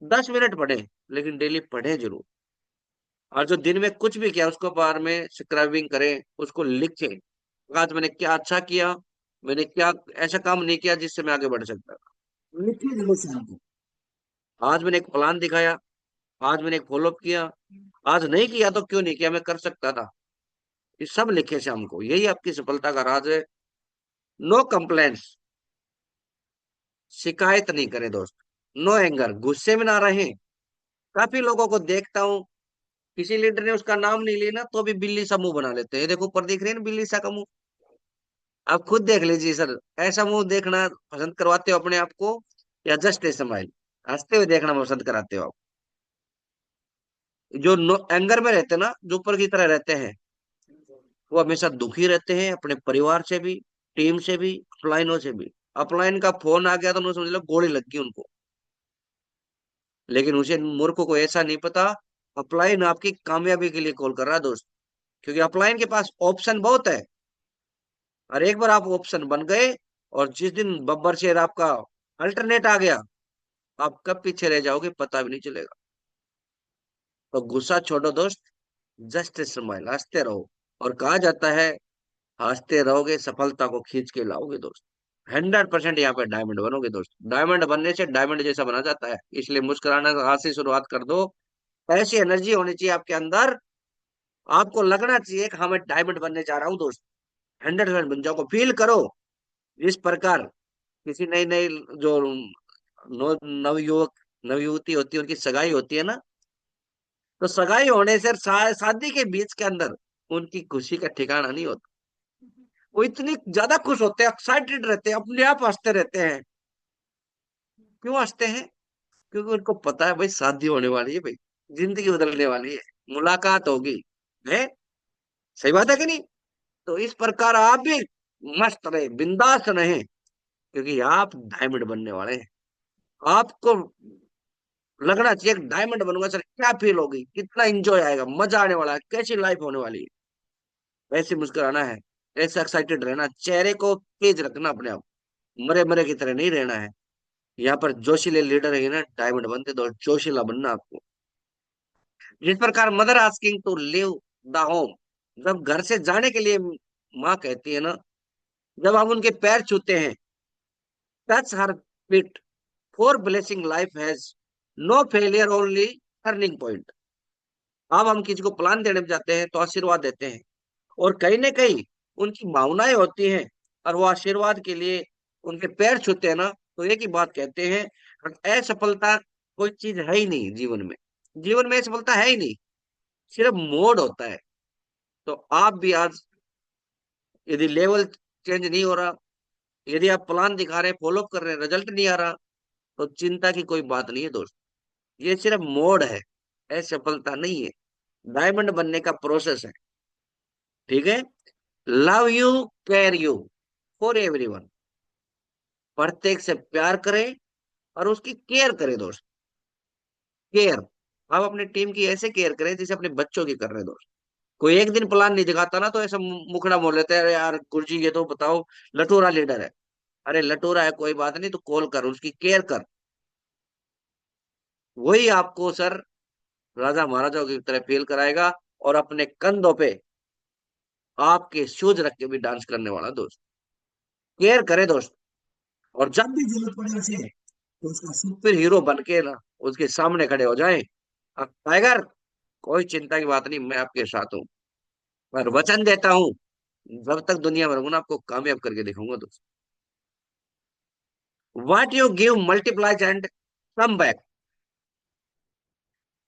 10 मिनट पढ़े, लेकिन डेली पढ़े जरूर। और जो दिन में कुछ भी किया उसको बारे में स्क्राइबिंग करें, उसको लिखें। आज मैंने क्या अच्छा किया, मैंने क्या ऐसा काम नहीं किया जिससे मैं आगे बढ़ सकता था, लिखिए जरूर शाम को। आज मैंने एक प्लान दिखाया, आज मैंने एक फॉलोअप किया, आज नहीं किया तो क्यों नहीं किया, मैं कर सकता था। ये सब लिखे शाम को, यही आपकी सफलता का राज है। नो कंप्लेंट्स, शिकायत नहीं करें दोस्त। नो एंगर, गुस्से में ना रहें। काफी लोगों को देखता हूँ, किसी लीडर ने उसका नाम नहीं लिया ना, तो भी बिल्ली सा मुंह बना लेते हैं। देखो ऊपर दिख रही है ना बिल्ली सा का मुंह। आप खुद देख लीजिए सर, ऐसा मुंह देखना पसंद करवाते हो अपने आप को, या जस्ट ए स्माइल, हंसते हुए देखना पसंद कराते हो आप? जो नो एंगर में रहते हैं ना, जो ऊपर की तरह रहते हैं, वो हमेशा दुखी रहते हैं, अपने परिवार से भी, टीम से भी, अपलाइनों से भी। अपलाइन का फोन आ गया तो उन्हें समझ लो गोली लग गई उनको। लेकिन उसे मूर्ख को ऐसा नहीं पता, अपलाइन आपकी कामयाबी के लिए कॉल कर रहा है दोस्त। क्योंकि अपलाइन के पास ऑप्शन बहुत है, और एक बार आप ऑप्शन बन गए, और जिस दिन बब्बर शेर आपका अल्टरनेट आ गया, आप कब पीछे रह जाओगे पता भी नहीं चलेगा। तो गुस्सा छोड़ो दोस्त, जस्ट स्माइल, हंसते रहो। और कहा जाता है, हंसते रहोगे सफलता को खींच के लाओगे दोस्त। 100% यहाँ पे डायमंड बनोगे दोस्त। डायमंड बनने से डायमंड जैसा बना जाता है, इसलिए मुस्कुराना आज से शुरुआत कर दो। ऐसी एनर्जी होनी चाहिए आपके अंदर, आपको लगना चाहिए कि हाँ मैं डायमंड बनने जा रहा हूँ दोस्त। 100% बन जाओ, फील करो। इस प्रकार किसी नई नई जो नवयुवक नवयुवती होती है, उनकी सगाई होती है ना, तो सगाई होने से शादी के बीच के अंदर उनकी खुशी का ठिकाना नहीं होता। वो इतनी ज्यादा खुश होते हैं, एक्साइटेड रहते हैं, अपने आप हंसते रहते हैं। क्यों हंसते हैं? क्योंकि उनको पता है भाई शादी होने वाली है भाई, जिंदगी बदलने वाली है, मुलाकात होगी। है, सही बात है कि नहीं? तो इस प्रकार आप भी मस्त रहे, बिंदास रहे, क्योंकि आप डायमंड बनने वाले हैं। आपको लगना चाहिए कि डायमंड बनूंगा सर, क्या फील होगी, कितना एंजॉय आएगा, मजा आने वाला है, कैसी लाइफ होने वाली है। वैसे मुस्कुराना है, ऐसे एक्साइटेड रहना, चेहरे को तेज रखना अपने आप, मरे मरे की तरह नहीं रहना है। यहाँ पर जोशीले लीडर है ना, डायमंड बनते तो जोशीला बनना आपको। जिस प्रकार mother asking to live the home, जब घर से जाने के लिए माँ कहती है ना, जब हम उनके पैर छूते हैं, touch her feet for blessing life has no failure only turning point. अब हम किसी को प्लान देने में जाते हैं तो आशीर्वाद देते हैं, और कहीं ना कहीं उनकी भावनाएं होती हैं, और वो आशीर्वाद के लिए उनके पैर छूते हैं ना, तो एक ही बात कहते हैं, असफलता कोई चीज है ही नहीं जीवन में। जीवन में असफलता है ही नहीं, सिर्फ मोड होता है। तो आप भी आज, यदि लेवल चेंज नहीं हो रहा, यदि आप प्लान दिखा रहे हैं, फॉलो कर रहे हैं, रिजल्ट नहीं आ रहा, तो चिंता की कोई बात नहीं है दोस्त। ये सिर्फ मोड है, असफलता नहीं है। डायमंड बनने का प्रोसेस है। ठीक है। Love you, care you for everyone, प्रत्येक से प्यार करें और उसकी केयर करें दोस्त। केयर, आप अपनी टीम की ऐसे केयर करें जैसे अपने बच्चों की कर रहे हैं दोस्त। कोई एक दिन प्लान नहीं दिखाता ना, तो ऐसा मुखड़ा मोड़ लेते हैं, अरे यार गुरुजी ये तो बताओ, लटोरा लीडर है। अरे लटोरा है कोई बात नहीं, तो कॉल कर, उसकी केयर कर। वही आपको सर राजा महाराजाओं की तरह फील कराएगा, और अपने कंधों पे आपके शूज रख के भी डांस करने वाला दोस्त। केयर करे दोस्त, और जब भी जरूरत पड़े उसे, तो उसका सुपर हीरो बन के ना उसके सामने खड़े हो जाए। अब टाइगर, कोई चिंता की बात नहीं, मैं आपके साथ हूँ, पर वचन देता हूँ, जब तक दुनिया में रहूंगा ना, आपको कामयाब करके दिखाऊंगा दोस्त। What you give multiplies and come back.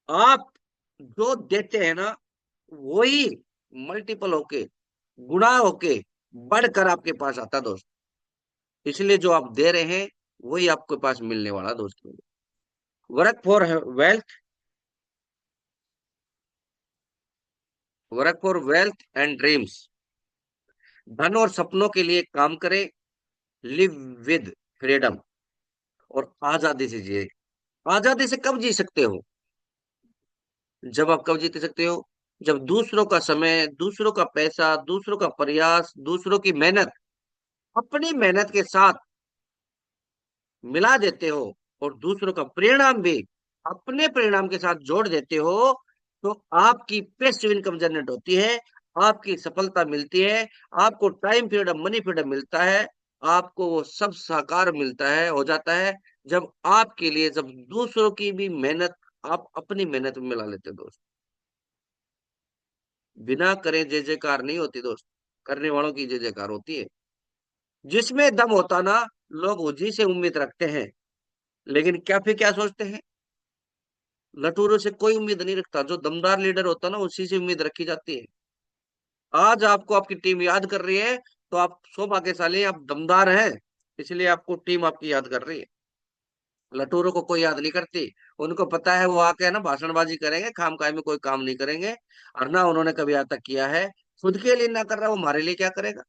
आप जो देते हैं ना, वही मल्टीपल होके, गुणा होके, बढ़कर आपके पास आता दोस्त। इसलिए जो आप दे रहे हैं, वही आपके पास मिलने वाला दोस्त। Work for wealth, work for wealth and dreams, धन और सपनों के लिए काम करें। लिव विद फ्रीडम, और आजादी से जिए। आजादी से कब जी सकते हो? जब आप कब जीत सकते हो? जब दूसरों का समय, दूसरों का पैसा, दूसरों का प्रयास, दूसरों की मेहनत अपनी मेहनत के साथ मिला देते हो, और दूसरों का परिणाम भी अपने परिणाम के साथ जोड़ देते हो, तो आपकी पैसिव इनकम जनरेट होती है, आपकी सफलता मिलती है, आपको टाइम फ्रीडम, मनी फ्रीडम मिलता है, आपको वो सब साकार मिलता है, हो जाता है, जब आपके लिए, जब दूसरों की भी मेहनत आप अपनी मेहनत में मिला लेते हो दोस्त। बिना करे जय जयकार नहीं होती दोस्त, करने वालों की जय जयकार होती है। जिसमें दम होता ना, लोग उसी से उम्मीद रखते हैं। लेकिन क्या फिर क्या सोचते हैं, लटूरों से कोई उम्मीद नहीं रखता, जो दमदार लीडर होता है ना, उसी से उम्मीद रखी जाती है। आज आपको आपकी टीम याद कर रही है, तो आप सौभाग्यशाली हैं, आप दमदार हैं, इसलिए आपको टीम आपकी याद कर रही है। लटूरों को कोई याद नहीं करती। उनको पता है वो आके है ना भाषणबाजी करेंगे, खामखाई में कोई काम नहीं करेंगे, और ना उन्होंने कभी आज तक किया है। खुद के लिए ना कर रहा, वो हमारे लिए क्या करेगा।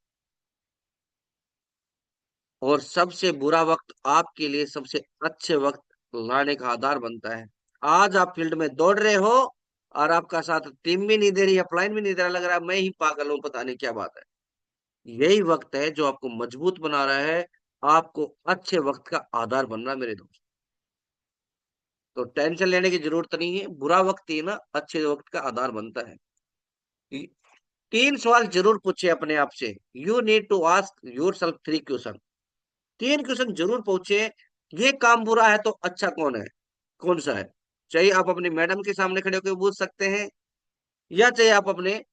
और सबसे बुरा वक्त आपके लिए सबसे अच्छे वक्त लाने का आधार बनता है। आज आप फील्ड में दौड़ रहे हो और आपका साथ टीम भी नहीं दे रही, अपलाइन भी नहीं दे रहा, लग रहा है मैं ही पागल हूं, पता नहीं क्या बात है। यही वक्त है जो आपको मजबूत बना रहा है, आपको अच्छे वक्त का आधार बन रहा है मेरे दोस्त। तो टेंशन लेने की जरूरत नहीं है, बुरा वक्त ही ना अच्छे वक्त का आधार बनता है। ती- तीन सवाल जरूर पूछे अपने आप से। You need to ask yourself 3 question. 3 question जरूर पूछे। ये काम बुरा है तो अच्छा कौन है, कौन सा है। चाहे आप अपनी मैडम के सामने खड़े होकर पूछ सकते हैं, या चाहे आप अपने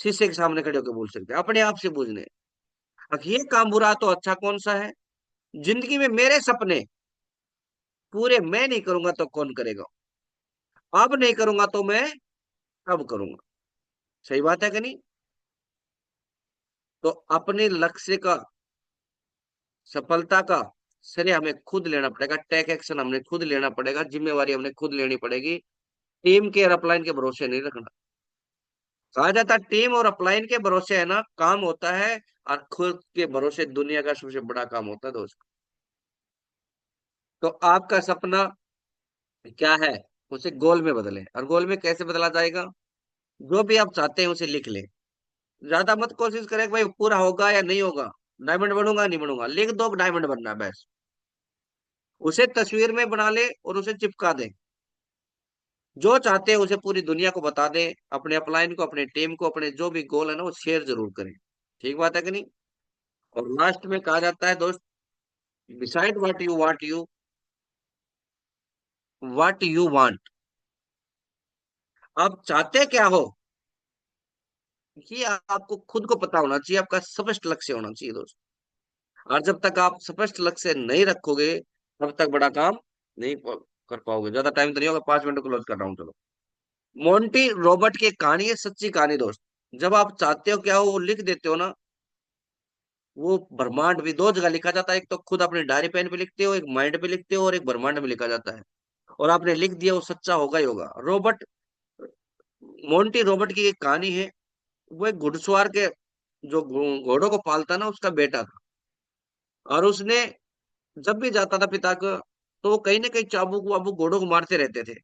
शीशे के सामने खड़े होकर पूछ सकते हैं, अपने आप से पूछने। अब ये काम बुरा है तो अच्छा कौन सा है। जिंदगी में मेरे सपने पूरे मैं नहीं करूंगा तो कौन करेगा। अब नहीं करूंगा तो मैं कब करूंगा। सही बात है कि नहीं। तो अपने लक्ष्य का, सफलता का श्रेय हमें खुद लेना पड़ेगा, टेक एक्शन हमने खुद लेना पड़ेगा, जिम्मेवारी हमने खुद लेनी पड़ेगी। टीम के और अपलाइन के भरोसे नहीं रखना। कहा जाता है टीम और अपलाइन के भरोसे है ना काम होता है, और खुद के भरोसे दुनिया का सबसे बड़ा काम होता है दोस्त। तो आपका सपना क्या है, उसे गोल में बदले। और गोल में कैसे बदला जाएगा, जो भी आप चाहते हैं उसे लिख ले। ज्यादा मत कोशिश करें कि भाई पूरा होगा या नहीं होगा, डायमंड बनूंगा नहीं बनूंगा, लिख दो डायमंड बनना है बस। उसे तस्वीर में बना ले और उसे चिपका दे। जो चाहते हैं उसे पूरी दुनिया को बता दे, अपने अपलाइन को, अपने टीम को, अपने जो भी गोल है ना वो शेयर जरूर करें। ठीक बात है कि नहीं। और लास्ट में कहा जाता है दोस्त, डिसाइड व्हाट यू वांट। आप चाहते क्या हो, ये आपको खुद को पता होना चाहिए, आपका स्पष्ट लक्ष्य होना चाहिए दोस्त। और जब तक आप स्पष्ट लक्ष्य नहीं रखोगे, तब तक बड़ा काम नहीं कर पाओगे। ज्यादा टाइम तो नहीं होगा, 5 मिनट क्लोज कर रहा हूँ चलो। मोंटी रॉबर्ट की एक कहानी है, सच्ची कहानी दोस्त। जब आप चाहते हो क्या हो वो लिख देते हो ना, वो ब्रह्मांड भी 2 जगह लिखा जाता है। एक तो खुद अपने डायरी पेन पे लिखते हो, एक माइंड पे लिखते हो, और एक ब्रह्मांड में लिखा जाता है। और आपने लिख दिया, वो सच्चा होगा ही होगा। रॉबर्ट, मोंटी रॉबर्ट की एक कहानी है। वो एक घुड़सवार के, जो घोड़ों को पालता ना, उसका बेटा था। और उसने जब भी जाता था पिता को, तो वो कहीं ना कहीं चाबुक वाबुक घोड़ों को मारते रहते थे।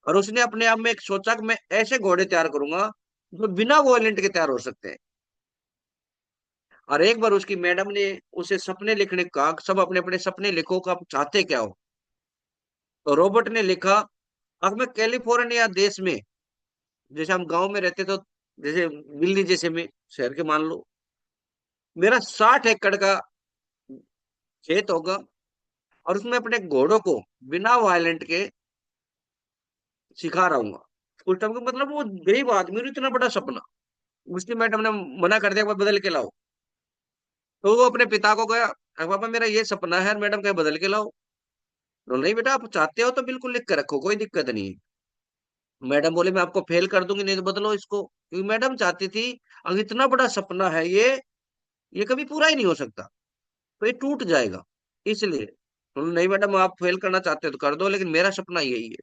और उसने अपने आप में एक सोचा कि मैं ऐसे घोड़े तैयार करूंगा जो बिना वॉयलेंट के तैयार हो सकते हैं। और एक बार उसकी मैडम ने उसे सपने लिखने को कहा, सब अपने अपने सपने लिखो कि आप चाहते क्या हो। तो रॉबर्ट ने लिखा, अब मैं कैलिफोर्निया देश में, जैसे हम गांव में रहते तो, जैसे दिल्ली जैसे में शहर के मान लो, मेरा 60 एकड़ का खेत होगा, और उसमें अपने घोड़ों को बिना वायलेंट के सिखा रहूंगा। उस टाइम का मतलब वो गरीब आदमी और इतना बड़ा सपना। उसकी मैडम ने मना कर दिया, "भाई बदल के लाओ।" तो वो अपने पिता को गया, "अरे पापा मेरा ये सपना है।" मैडम कहे बदल के लाओ। तो नहीं बेटा, आप चाहते हो तो बिल्कुल लिख के रखो, कोई दिक्कत नहीं है। मैडम बोले मैं आपको फेल कर दूंगी, नहीं तो बदलो इसको, क्योंकि मैडम चाहती थी अगर इतना बड़ा सपना है ये कभी पूरा ही नहीं हो सकता, तो ये टूट जाएगा। इसलिए बोले, नहीं मैडम आप फेल करना चाहते हो तो कर दो, लेकिन मेरा सपना यही है।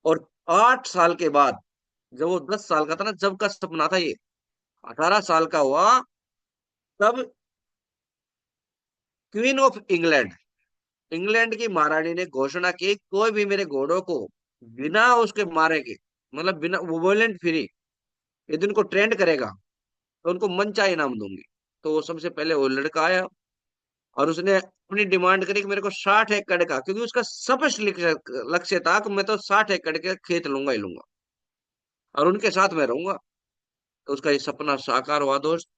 और 8 साल के बाद, जब वो 10 साल का था ना, जब का सपना था ये, 18 साल का हुआ, तब क्वीन ऑफ इंग्लैंड, इंग्लैंड की महारानी ने घोषणा की, कोई भी मेरे घोड़ों को बिना उसके मारे के, मतलब बिना वोलेंट फ्री, यदि उनको ट्रेंड करेगा तो उनको मनचाहे इनाम दूंगी। तो वो सबसे पहले वो लड़का आया, और उसने अपनी डिमांड करी कि मेरे को 60 एकड़ का, क्योंकि उसका स्पष्ट लक्ष्य था कि मैं तो 60 एकड़ के खेत लूंगा ही लूंगा, और उनके साथ मैं रहूंगा। तो उसका ये सपना साकार हुआ दोस्त,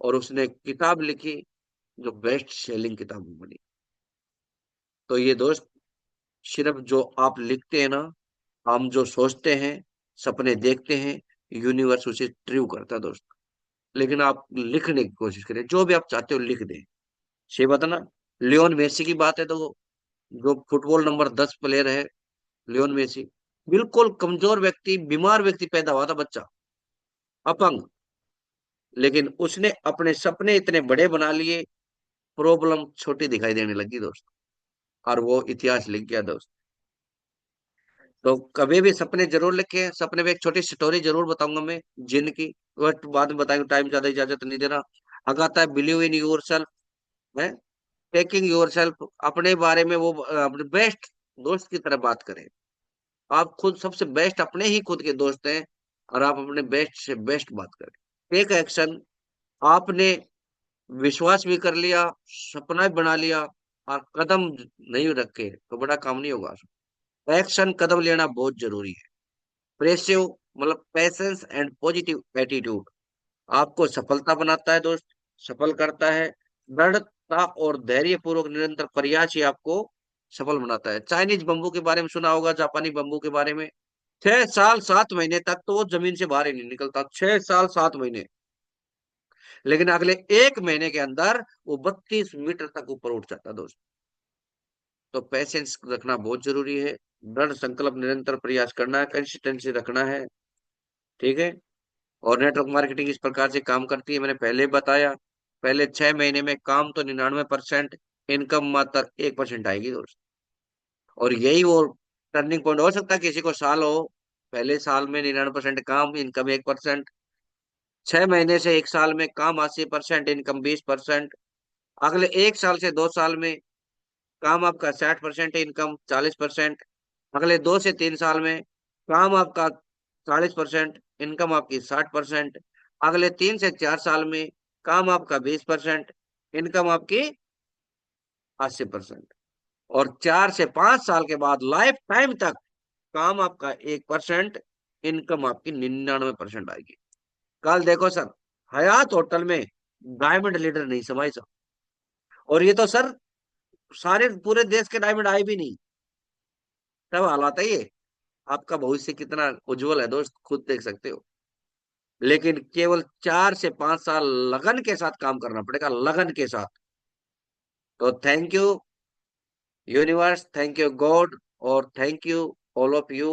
और उसने एक किताब लिखी, जो बेस्ट सेलिंग किताब बनी। तो ये दोस्त, सिर्फ जो आप लिखते हैं ना, हम जो सोचते हैं, सपने देखते हैं, यूनिवर्स उसे ट्रू करता है दोस्त। लेकिन आप लिखने की कोशिश करें, जो भी आप चाहते हो लिख दें। सही बात है ना। लियोन मेसी की बात है तो, जो फुटबॉल नंबर 10 प्लेयर है, लियोन मेसी, बिल्कुल कमजोर व्यक्ति, बीमार व्यक्ति पैदा हुआ था बच्चा, अपंग। लेकिन उसने अपने सपने इतने बड़े बना लिए, प्रॉब्लम छोटी दिखाई देने लगी दोस्त, और वो इतिहास लिख गया दोस्त। तो कभी भी सपने जरूर लिखे। सपने में एक छोटी स्टोरी जरूर बताऊंगा मैं, जिनकी बट बाद में बताएंगे, टाइम ज्यादा इजाजत नहीं दे रहा। अगर आता है बिलीव इन योर सेल्फ है, टेकिंग योर सेल्फ, अपने बारे में वो अपने बेस्ट दोस्त की तरह बात करें। आप खुद सबसे बेस्ट अपने ही खुद के दोस्त हैं, और आप अपने बेस्ट से बेस्ट बात करें। Take action. आपने विश्वास भी कर लिया, सपना भी बना लिया, और कदम नहीं रखे तो बड़ा काम नहीं होगा। एक्शन कदम लेना बहुत जरूरी है। प्रेसिव मतलब पेशेंस एंड पॉजिटिव एटीट्यूड आपको सफलता बनाता है दोस्त, सफल करता है। दृढ़ता और धैर्य पूर्वक निरंतर प्रयास ही आपको सफल बनाता है। चाइनीज बम्बू के बारे में सुना होगा, जापानी बम्बू के बारे में। 6 साल 7 महीने तक तो वो जमीन से बाहर ही नहीं निकलता, 6 साल 7 महीने। लेकिन अगले 1 महीने के अंदर वो 32 मीटर तक ऊपर उठ जाता है दोस्त। तो पेशेंस रखना बहुत जरूरी है। दृढ़ संकल्प, निरंतर प्रयास करना है, कंसिस्टेंसी रखना है। ठीक है। और नेटवर्क मार्केटिंग इस प्रकार से काम करती है, मैंने पहले बताया। पहले 6 महीने में काम तो 99%, इनकम मात्र 1% आएगी दोस्त। और यही वो टर्निंग पॉइंट हो सकता है। किसी को साल हो, पहले साल में 99% काम, इनकम 1%। 6 महीने से 1 साल में काम 80%, इनकम 20%। अगले 1 साल से 2 साल में काम आपका 60%, इनकम 40%। अगले 2 से 3 साल में काम आपका 40%, इनकम आपकी 60%। अगले 3 से 4 साल में काम आपका 20%, इनकम आपकी 80%। और 4 से 5 साल के बाद लाइफ टाइम तक काम आपका 1%, इनकम आपकी 99% आएगी। कल देखो सर, हयात होटल में डायमंड लीडर नहीं समाई सर। और ये तो सर सारे पूरे देश के डायमंड आए भी नहीं, तब हालात है ये। आपका भविष्य कितना उज्जवल है दोस्त, खुद देख सकते हो। लेकिन केवल 4 से 5 साल लगन के साथ काम करना पड़ेगा, लगन के साथ। तो thank you universe, thank you God, और thank you all of you.